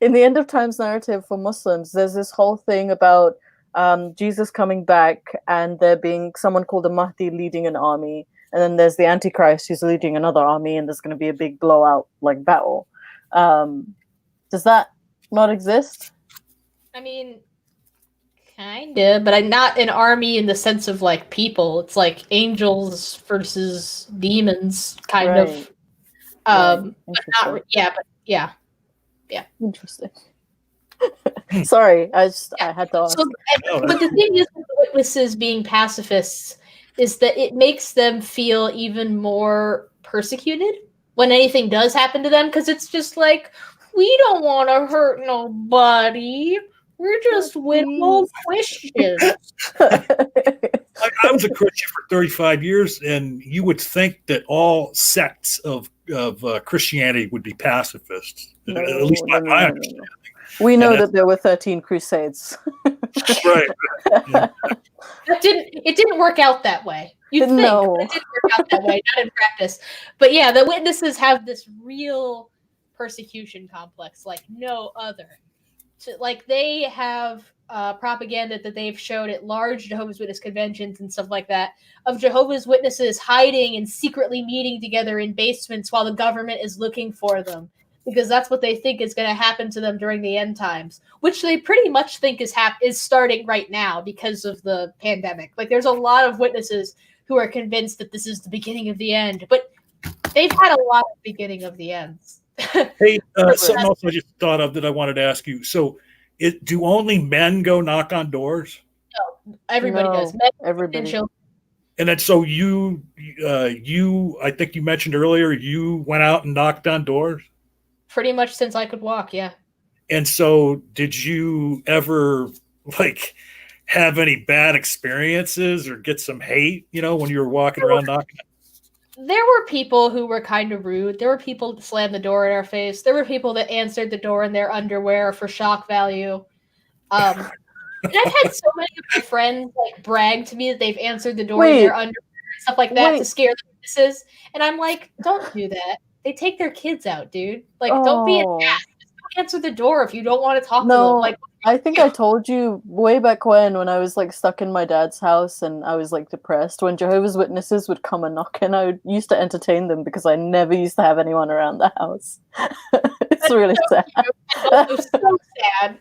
in the end of times narrative for Muslims, there's this whole thing about Jesus coming back and there being someone called the Mahdi leading an army, and then there's the Antichrist who's leading another army, and there's going to be a big blowout like battle. Does that not exist? I mean, kinda, but I'm not an army in the sense of like people. It's like angels versus demons, kind of. But not, yeah. Interesting. Sorry, I had to ask. But the thing is with the witnesses being pacifists is that it makes them feel even more persecuted when anything does happen to them, because it's just like, we don't want to hurt nobody. We're just little Christians. I was a Christian for 35 years, and you would think that all sects of Christianity would be pacifists, at least by my understanding. We know that there were 13 crusades. Right. Yeah. It didn't work out that way. You'd think, but it didn't work out that way, not in practice. But yeah, the witnesses have this real persecution complex like no other. So, like, they have propaganda that they've showed at large Jehovah's Witness conventions and stuff like that of Jehovah's Witnesses hiding and secretly meeting together in basements while the government is looking for them, because that's what they think is going to happen to them during the end times, which they pretty much think is starting right now because of the pandemic. Like, there's a lot of witnesses who are convinced that this is the beginning of the end, but they've had a lot of beginning of the ends. Hey, something else I just thought of that I wanted to ask you. So, do only men go knock on doors? No, everybody does. Men, everybody. And children. And then, so you, I think you mentioned earlier, you went out and knocked on doors? Pretty much since I could walk, yeah. And so, did you ever, like, have any bad experiences or get some hate, you know, when you were walking around knocking? There were people who were kind of rude. There were people that slammed the door in our face. There were people that answered the door in their underwear for shock value. And I've had so many of my friends like brag to me that they've answered the door in their underwear and stuff like that to scare the witnesses. And I'm like, don't do that. They take their kids out, dude. Like, don't be an ass. Just don't answer the door if you don't want to talk to them. Like, I think I told you way back when I was like stuck in my dad's house and I was like depressed. When Jehovah's Witnesses would come and knock in, I used to entertain them because I never used to have anyone around the house. It's really sad. It was so sad.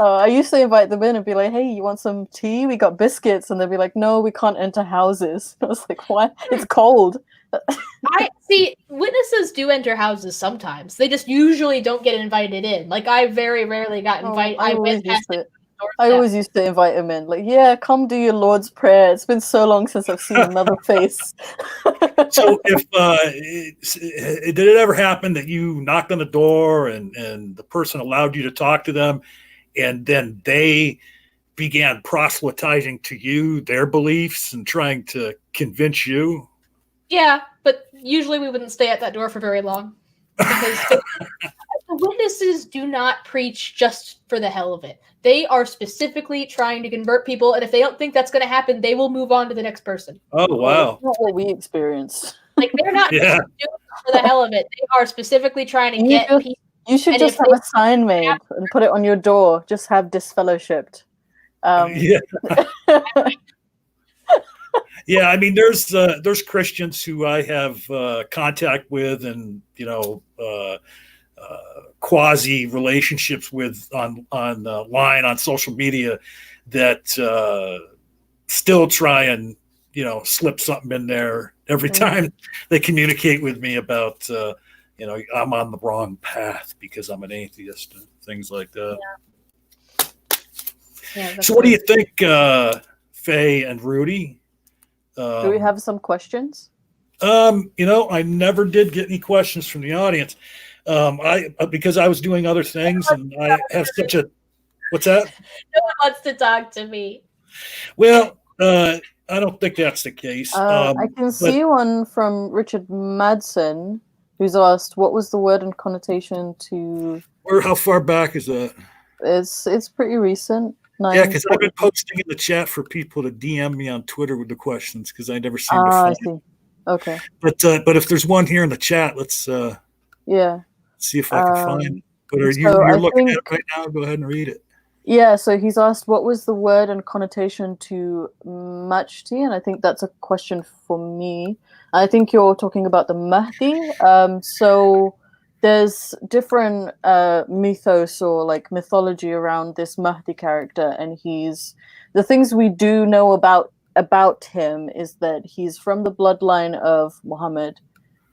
I used to invite them in and be like, "Hey, you want some tea? We got biscuits." And they'd be like, "No, we can't enter houses." I was like, "What? It's cold." I see. Witnesses do enter houses sometimes. They just usually don't get invited in. Like, I very rarely got invited. I always used to invite him in. Like, yeah, come do your Lord's Prayer. It's been so long since I've seen another face. So, if did it ever happen that you knocked on the door and the person allowed you to talk to them, and then they began proselytizing to you their beliefs and trying to convince you? Yeah, but usually we wouldn't stay at that door for very long. Because the witnesses do not preach just for the hell of it. They are specifically trying to convert people, and if they don't think that's going to happen, they will move on to the next person. Oh, wow. That's not what we experienced. Like, they're not just doing it for the hell of it. They are specifically trying to get people. You should just have a sign made and put it on your door. Just have disfellowshipped. Yeah. Yeah, I mean, there's Christians who I have contact with, and quasi relationships with on line on social media that still try and slip something in there every time they communicate with me about I'm on the wrong path because I'm an atheist and things like that. Yeah, so what do you think, Fay and Rudy? Do we have some questions? I never did get any questions from the audience. Because I was doing other things, and I have such a what's that? No one wants to talk to me. Well, I don't think that's the case. I can see one from Richard Madsen, who's asked, "What was the word and connotation to?" How far back is that? It's pretty recent. Yeah, because I've been posting in the chat for people to DM me on Twitter with the questions because I never seem to find I see. Okay. But if there's one here in the chat, let's see if I can find it. But you're looking at it right now? Go ahead and read it. Yeah, so he's asked, what was the word and connotation to Machti? And I think that's a question for me. I think you're talking about the Mahdi. So there's different mythos or like mythology around this Mahdi character, and the things we do know about him is that he's from the bloodline of Muhammad,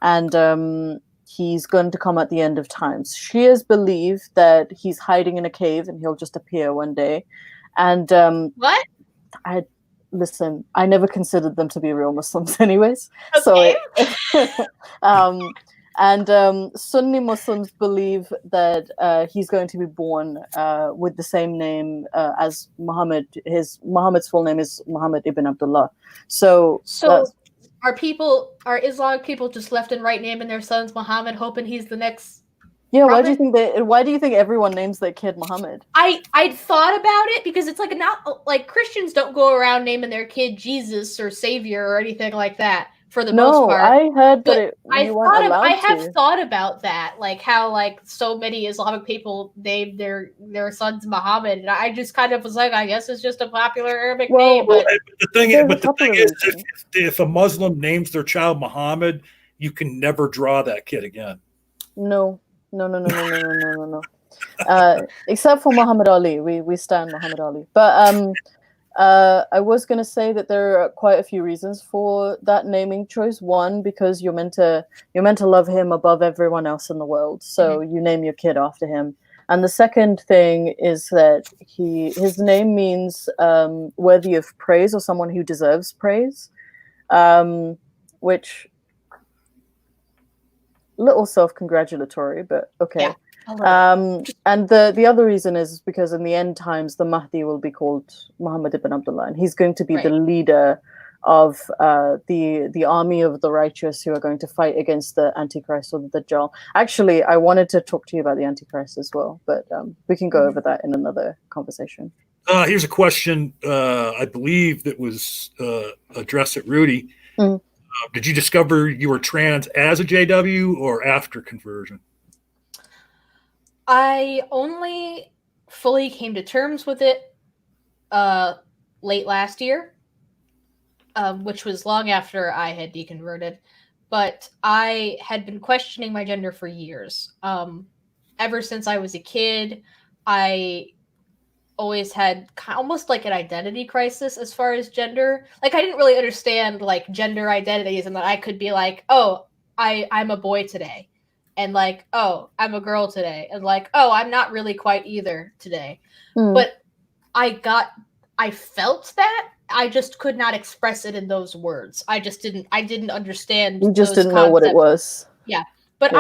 and he's going to come at the end of times. Shias believe that he's hiding in a cave and he'll just appear one day. And what? Listen, I never considered them to be real Muslims anyways. Okay. So Sunni Muslims believe that he's going to be born with the same name as Muhammad. Muhammad's full name is Muhammad ibn Abdullah. So are Islamic people just left and right naming their sons Muhammad, hoping he's the next? Yeah, why do you think everyone names their kid Muhammad? I'd thought about it because it's like not like Christians don't go around naming their kid Jesus or Savior or anything like that for the most part. I heard that I have thought about that, like how like so many Islamic people named their sons Muhammad, and I just kind of was like, I guess it's just a popular Arabic name. But the thing is, if a Muslim names their child Muhammad, you can never draw that kid again. No. Except for Muhammad Ali, we stand Muhammad Ali. But I was going to say that there are quite a few reasons for that naming choice. One, because you're meant to love him above everyone else in the world, so you name your kid after him. And the second thing is that his name means worthy of praise, or someone who deserves praise, which little self-congratulatory, but okay. Yeah. And the other reason is because in the end times, the Mahdi will be called Muhammad ibn Abdullah, and he's going to be the leader of the army of the righteous who are going to fight against the Antichrist or the Dajjal. Actually, I wanted to talk to you about the Antichrist as well, but we can go over that in another conversation. Here's a question, I believe that was addressed at Rudy. Did you discover you were trans as a JW or after conversion? I only fully came to terms with it late last year, which was long after I had deconverted. But I had been questioning my gender for years. Ever since I was a kid, I always had almost like an identity crisis as far as gender. Like I didn't really understand like gender identities, and that I could be like, oh, I'm a boy today, and like, oh, I'm a girl today, and like, oh, I'm not really quite either today. But I felt that. I just could not express it in those words. I didn't understand. You just didn't know what it was. Yeah. But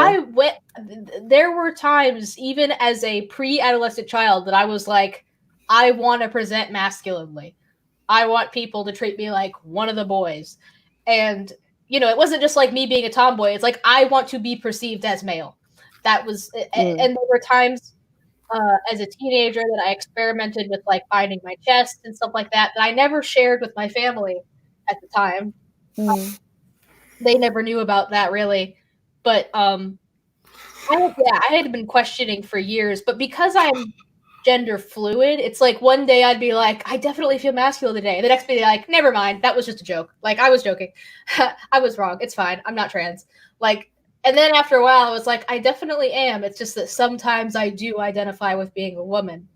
there were times, even as a pre-adolescent child, that I was like, I want to present masculinely. I want people to treat me like one of the boys. And, it wasn't just like me being a tomboy. It's like, I want to be perceived as male. That was, and there were times as a teenager that I experimented with like binding my chest and stuff like that I never shared with my family at the time. They never knew about that really. But I had been questioning for years, but because I'm gender fluid. It's like one day I'd be like, I definitely feel masculine today. The next day, like, never mind, that was just a joke. Like, I was joking. I was wrong. It's fine. I'm not trans. Like, and then after a while, I was like, I definitely am. It's just that sometimes I do identify with being a woman.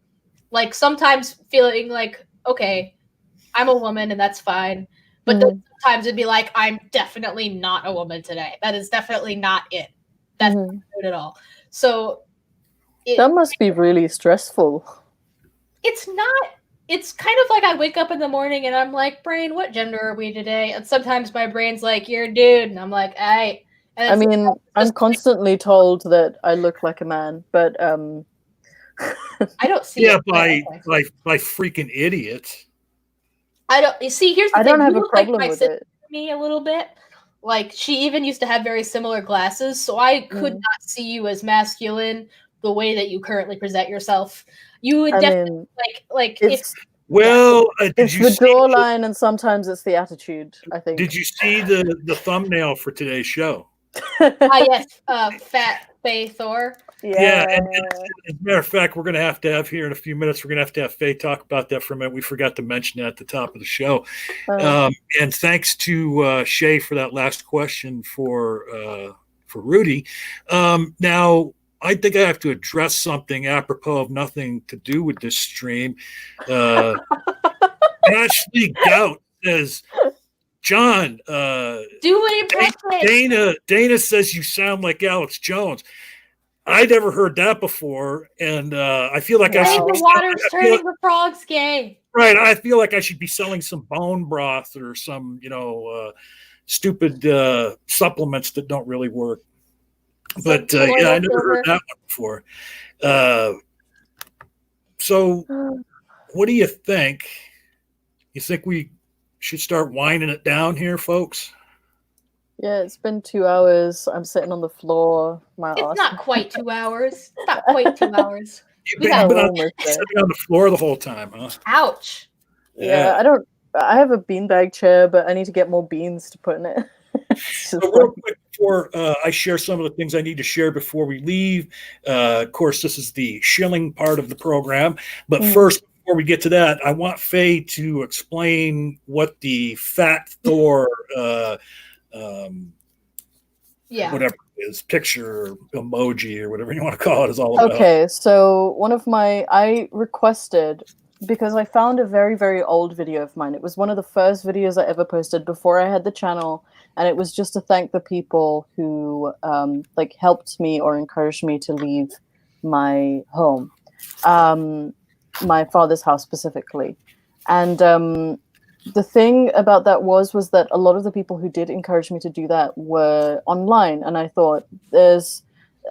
Like, sometimes feeling like, okay, I'm a woman and that's fine. But then sometimes it'd be like, I'm definitely not a woman today. That is definitely not it. That's not good at all. So that must be really stressful. It's not. It's kind of like I wake up in the morning and I'm like, brain, what gender are we today? And sometimes my brain's like, you're a dude. And I'm like, I mean, I'm constantly told that I look like a man, but I don't see it. by freaking idiots. I don't. You see, here's the thing. I don't have a problem with it. Me a little bit. Like, she even used to have very similar glasses, so I could not see you as masculine the way that you currently present yourself. You would definitely like it's it's the jawline and sometimes it's the attitude, I think. Did you see the thumbnail for today's show? Yes, fat Fay Thor. Yeah, and as a matter of fact, we're going to have here in a few minutes, we're going to have Fay talk about that for a minute. We forgot to mention that at the top of the show. And thanks to Shay for that last question for Rudy. Now, I think I have to address something apropos of nothing to do with this stream. Ashley Gout says, John, do an impression. Dana says you sound like Alex Jones. I never heard that before, and I feel like I should. The water's turning the frogs gay. Right, I feel like I should be selling some bone broth or some, stupid supplements that don't really work. But I never heard that one before. So, what do you think? You think we should start winding it down here, folks? Yeah, it's been 2 hours. I'm sitting on the floor. It's not quite 2 hours. It's not quite 2 hours. You've been on the floor the whole time, huh? Ouch. Yeah, I have a beanbag chair, but I need to get more beans to put in it. So real quick before I share some of the things I need to share before we leave, of course, this is the shilling part of the program. But first, before we get to that, I want Fay to explain what the Fat Thor whatever it is, picture or emoji or whatever you want to call it is all about. Okay, so I requested, because I found a very, very old video of mine. It was one of the first videos I ever posted before I had the channel, and it was just to thank the people who helped me or encouraged me to leave my home, my father's house specifically. And the thing about that was that a lot of the people who did encourage me to do that were online, and I thought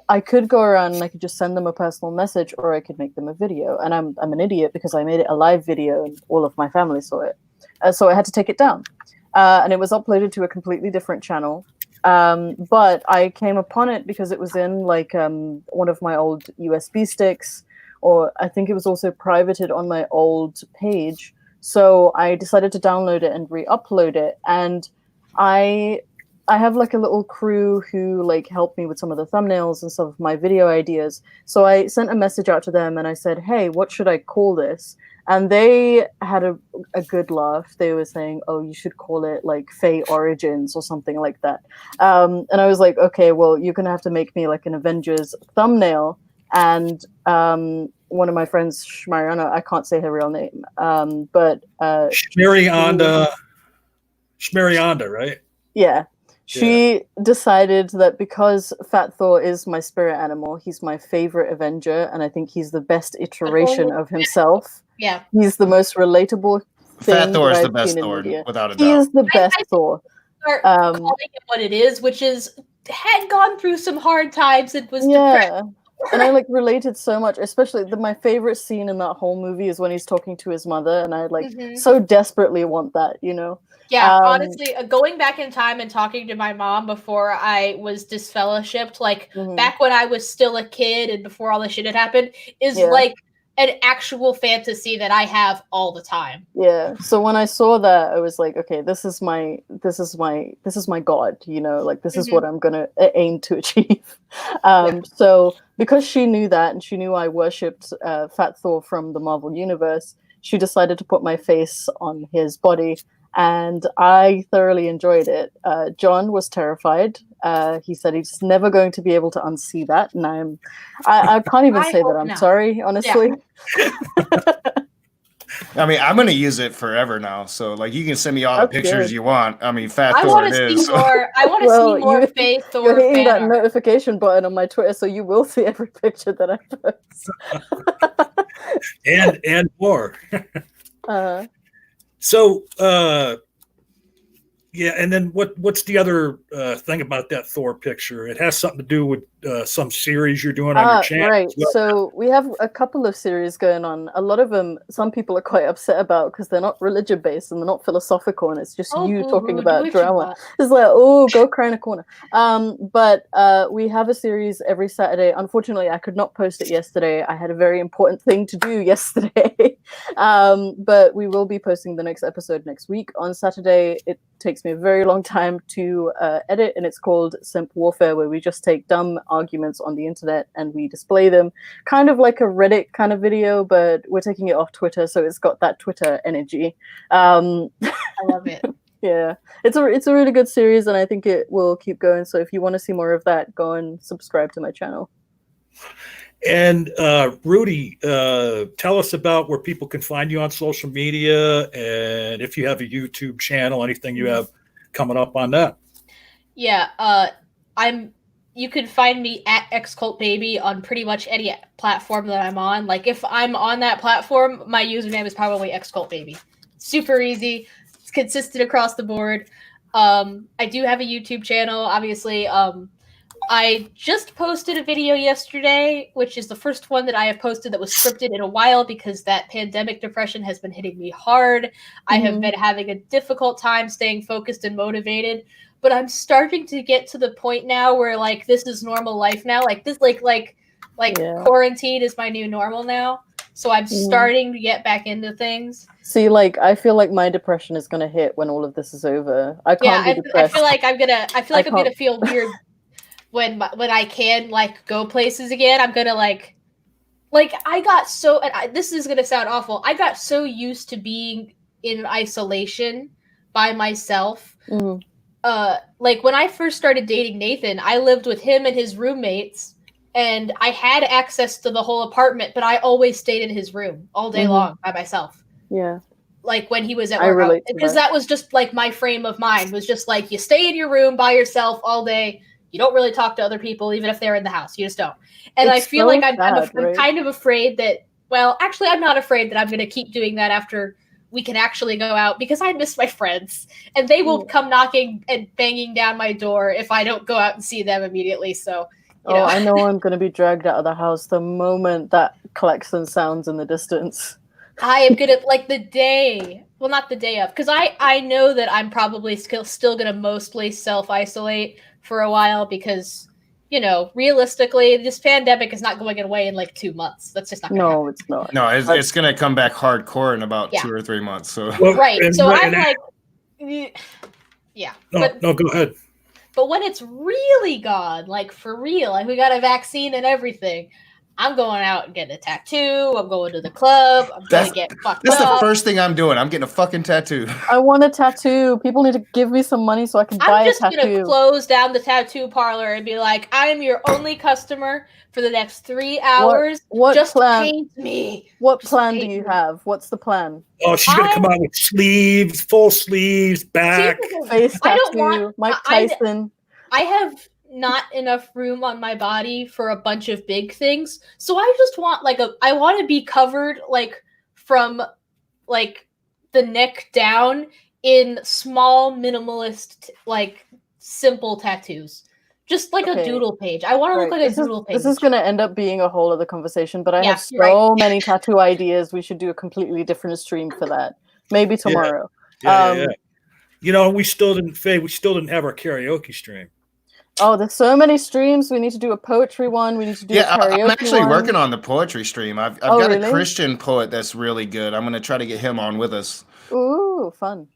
I could go around and I could just send them a personal message, or I could make them a video. And I'm an idiot because I made it a live video and all of my family saw it. So I had to take it down. And it was uploaded to a completely different channel. But I came upon it because it was in one of my old USB sticks, or I think it was also privated on my old page. So I decided to download it and re-upload it. And I have a little crew who helped me with some of the thumbnails and some of my video ideas. So I sent a message out to them and I said, hey, what should I call this? And they had a good laugh. They were saying, oh, you should call it Fay Origins or something like that. And I was like, okay, well, you're going to have to make me an Avengers thumbnail. And one of my friends, Shmariana, I can't say her real name, but Shmarianda, right? Yeah. She decided that because Fat Thor is my spirit animal, he's my favorite Avenger, and I think he's the best iteration of himself. Yeah. He's the most relatable thing. Fat Thor is the best Thor, without a doubt. He is the best Thor. Calling it what it is, which had gone through some hard times and was depressed. And I related so much, especially my favorite scene in that whole movie is when he's talking to his mother, and I so desperately want that, Yeah, honestly, going back in time and talking to my mom before I was disfellowshipped, back when I was still a kid and before all this shit had happened, is an actual fantasy that I have all the time. Yeah. So when I saw that, I was like, okay, this is my god, you know, like this is what I'm gonna aim to achieve. So because she knew that, and she knew I worshipped Fat Thor from the Marvel Universe, she decided to put my face on his body, and I thoroughly enjoyed it. John was terrified. He said he's never going to be able to unsee that, and I can't even say that I'm sorry, honestly. Yeah. I mean, I'm gonna use it forever now. So, like, you can send me all the pictures you want. I mean, Fat Thor it is. I want to see more Fay Thor. You're hitting that notification button on my Twitter, so you will see every picture that I post. and more. So, yeah, and then what's the other thing about that Thor picture? It has something to do with some series you're doing on your channel. Right. Well. So we have a couple of series going on. A lot of them, some people are quite upset about because they're not religion based and they're not philosophical, and it's just you talking about drama. It's like, oh, go cry in a corner. But we have a series every Saturday. Unfortunately, I could not post it yesterday. I had a very important thing to do yesterday. But we will be posting the next episode next week on Saturday. It takes me a very long time to edit, and it's called Simp Warfare, where we just take dumb arguments on the internet and we display them, kind of like a Reddit kind of video, but we're taking it off Twitter, so it's got that Twitter energy. I love it. Yeah, it's a really good series, and I think it will keep going. So if you want to see more of that, go and subscribe to my channel. And Rudy, tell us about where people can find you on social media, and if you have a YouTube channel, anything you have coming up on that. Yeah, you can find me at XCultBaby on pretty much any platform that I'm on. Like, if I'm on that platform, my username is probably XCultBaby. Super easy. It's consistent across the board. I do have a YouTube channel, obviously. I just posted a video yesterday, which is the first one that I have posted that was scripted in a while, because that pandemic depression has been hitting me hard. I have been having a difficult time staying focused and motivated, but I'm starting to get to the point now where, like, this is normal life now. Like, this, like quarantine is my new normal now. So I'm starting to get back into things. See, like, I feel like my depression is gonna hit when all of this is over. I can't be depressed. I feel like I'm gonna feel weird when I can, like, go places again. I'm gonna like I got so, and this is gonna sound awful, I got so used to being in isolation by myself. Like, when I first started dating Nathan, I lived with him and his roommates, and I had access to the whole apartment, but I always stayed in his room all day long by myself. Yeah. Like, when he was at work, because that was just like my frame of mind, was just like, you stay in your room by yourself all day. You don't really talk to other people, even if they're in the house. You just don't. And I feel like I'm kind of afraid that, well, actually, I'm not afraid that I'm going to keep doing that after we can actually go out, because I miss my friends, and they will come knocking and banging down my door if I don't go out and see them immediately. So, you know. I know I'm going to be dragged out of the house the moment that klaxon sounds in the distance. I am going to, like, the day, well, not the day of, because I know that I'm probably still going to mostly self-isolate for a while, because, you know, realistically, this pandemic is not going away in like 2 months. That's just not going to happen. No, it's not. No, it's going to come back hardcore in about 2 or 3 months. So right. So I'm like, yeah. No, go ahead. But when it's really gone, like, for real, like, we got a vaccine and everything, I'm going out and getting a tattoo. I'm going to the club. I'm going to get fucked up. That's the first thing I'm doing. I'm getting a fucking tattoo. I want a tattoo. People need to give me some money so I can buy a tattoo. I'm just going to close down the tattoo parlor and be like, I am your only customer for the next 3 hours. What just plan? paint me. What plan do you have? What's the plan? Oh, she's going to come out with sleeves, full sleeves, back. Face tattoo, Mike Tyson. I have not enough room on my body for a bunch of big things, so I just want, like, I want to be covered, like, from, like, the neck down in small, minimalist, like, simple tattoos, just like a doodle page. I want to look like a doodle page. This is going to end up being a whole other conversation, but I have so many tattoo ideas. We should do a completely different stream for that, maybe tomorrow. Yeah. You know, we still didn't have our karaoke stream. Oh, there's so many streams. We need to do a poetry one. We need to do a karaoke I'm actually one. working on the poetry stream. I've got a Christian poet that's really good. I'm going to try to get him on with us. Ooh, fun.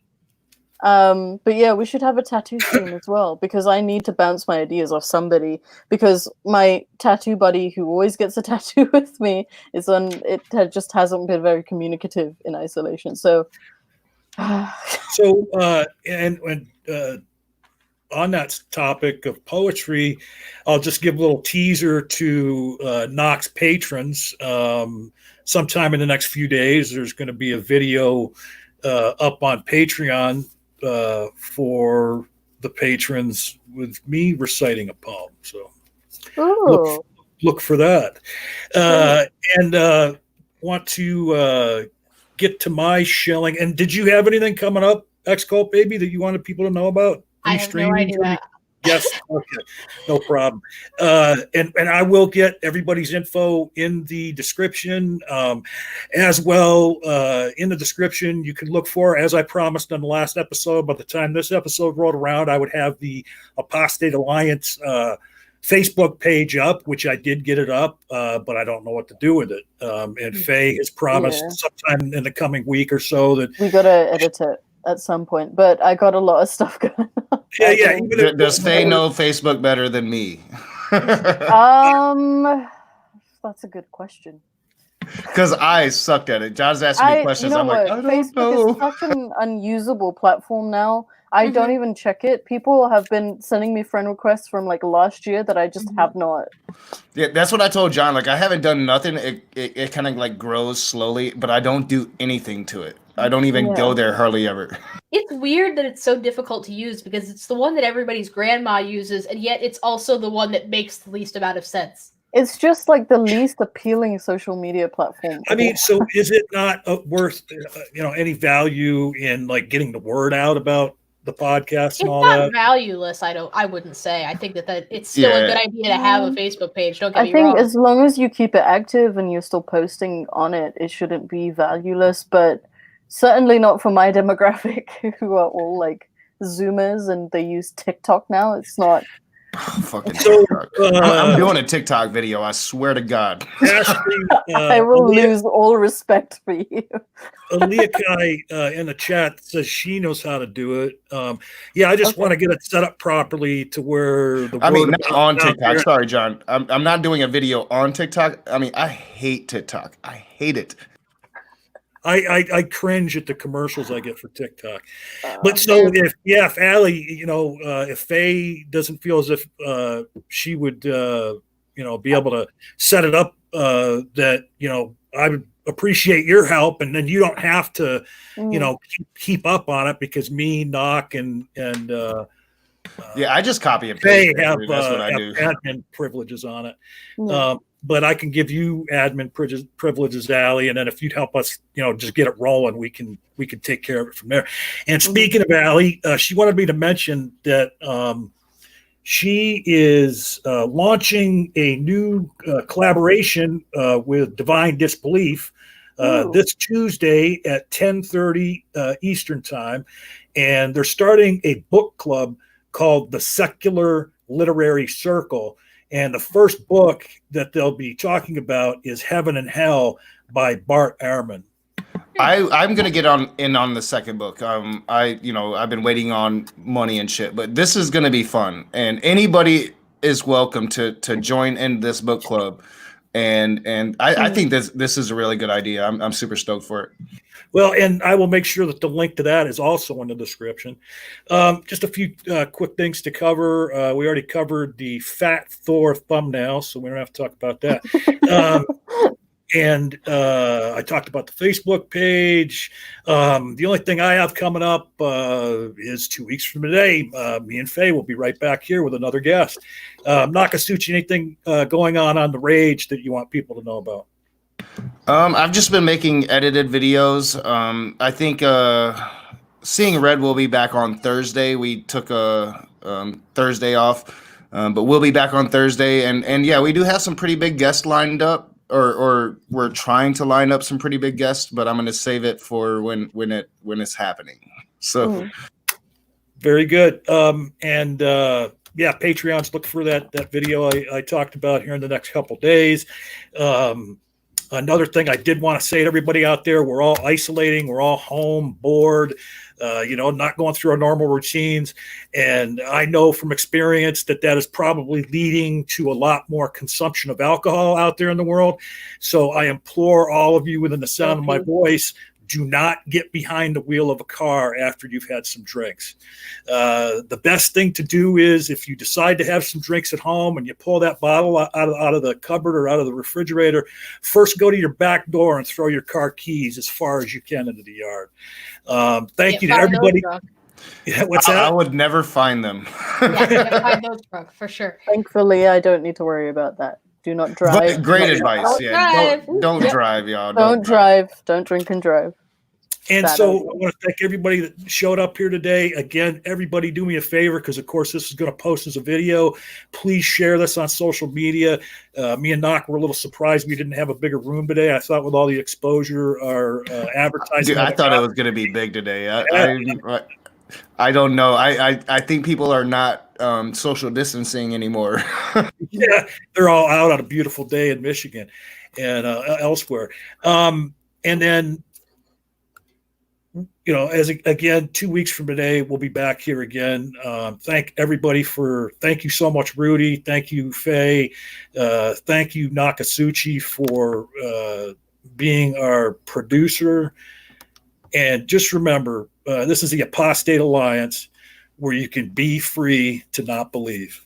But yeah, we should have a tattoo stream as well, because I need to bounce my ideas off somebody, because my tattoo buddy who always gets a tattoo with me just hasn't been very communicative in isolation. So on that topic of poetry, I'll just give a little teaser to Knox patrons. Sometime in the next few days, there's going to be a video up on Patreon for the patrons with me reciting a poem. So look for that. And want to get to my shelling. And did you have anything coming up, X-Cult Baby, that you wanted people to know about? I have no idea. Yes. Okay. No problem. And I will get everybody's info in the description as well. In the description, you can look for, as I promised on the last episode, by the time this episode rolled around, I would have the Apostate Alliance Facebook page up, which I did get it up, but I don't know what to do with it. And Faye has promised sometime in the coming week or so that we got to edit it at some point, but I got a lot of stuff going on. Yeah. Does Faye know Facebook better than me? That's a good question. Because I sucked at it. John's asking me questions. I'm like, I don't Facebook know. is such an unusable platform now. I don't even check it. People have been sending me friend requests from like last year that I just have not. Yeah, that's what I told John. Like, I haven't done nothing. It kind of like grows slowly, but I don't do anything to it. I don't even go there hardly ever. It's weird that it's so difficult to use, because it's the one that everybody's grandma uses, and yet it's also the one that makes the least amount of sense. It's just like the least appealing social media platform. I mean, so is it not worth any value in like getting the word out about the podcast and all that? It's not valueless. I wouldn't say. I think that it's still a good idea to have a Facebook page. Don't get me wrong. I think as long as you keep it active and you're still posting on it, it shouldn't be valueless. But certainly not for my demographic, who are all like Zoomers and they use TikTok now. It's not. Fucking TikTok. I'm doing a TikTok video. I swear to God. I will lose all respect for you. Aliakai in the chat says she knows how to do it. I just want to get it set up properly to where the not on TikTok. Sorry, John. I'm not doing a video on TikTok. I mean, I hate TikTok. I hate it. I cringe at the commercials I get for TikTok. But so if Allie, if Faye doesn't feel as if she would, be able to set it up, that, I would appreciate your help, and then you don't have to, keep up on it, because me, Knock, and I just copy and paste. They have admin privileges on it. But I can give you admin privileges, Allie, and then if you'd help us, just get it rolling, we can take care of it from there. And speaking of Allie, she wanted me to mention that she is launching a new collaboration with Divine Disbelief this Tuesday at 10:30 Eastern Time, and they're starting a book club called the Secular Literary Circle. And the first book that they'll be talking about is Heaven and Hell by Bart Ehrman. I'm gonna get in on the second book. I've been waiting on money and shit, but this is gonna be fun, and anybody is welcome to join in this book club. And I think this is a really good idea. I'm super stoked for it. Well, and I will make sure that the link to that is also in the description. Just a few quick things to cover. We already covered the Fat Thor thumbnail, so we don't have to talk about that. And I talked about the Facebook page. The only thing I have coming up is 2 weeks from today. Me and Faye will be right back here with another guest. Nakasuchi, anything going on the Rage that you want people to know about? I've just been making edited videos. I think Seeing Red will be back on Thursday. We took a Thursday off, but we'll be back on Thursday. And yeah, we do have some pretty big guests lined up, or we're trying to line up some pretty big guests, but I'm going to save it for when it's happening. So very good. And yeah, Patreons, look for that video I talked about here in the next couple days. Another thing I did want to say to everybody out there, we're all isolating, we're all home, bored, not going through our normal routines. And I know from experience that is probably leading to a lot more consumption of alcohol out there in the world. So I implore all of you within the sound of my voice, do not get behind the wheel of a car after you've had some drinks. The best thing to do is, if you decide to have some drinks at home and you pull that bottle out of the cupboard or out of the refrigerator, first go to your back door and throw your car keys as far as you can into the yard. Thank you to everybody. Yeah, what's that? I would never find them. Yeah, find those drunk for sure. Thankfully, I don't need to worry about that. Do not drive. Great advice. Don't drive, y'all. Don't drive. Don't drink and drive. And so I want to thank everybody that showed up here today. Again, everybody do me a favor, because, of course, this is going to post as a video. Please share this on social media. Me and Knock were a little surprised we didn't have a bigger room today. I thought with all the exposure, our advertising. Dude, I thought it was going to be big today. I don't know. I think people are not social distancing anymore. Yeah, they're all out on a beautiful day in Michigan and elsewhere. And then, again, 2 weeks from today, we'll be back here again. Thank you so much, Rudy. Thank you, Fay. Thank you, Nakasuchi, for being our producer. And just remember, this is the Apostate Alliance, where you can be free to not believe.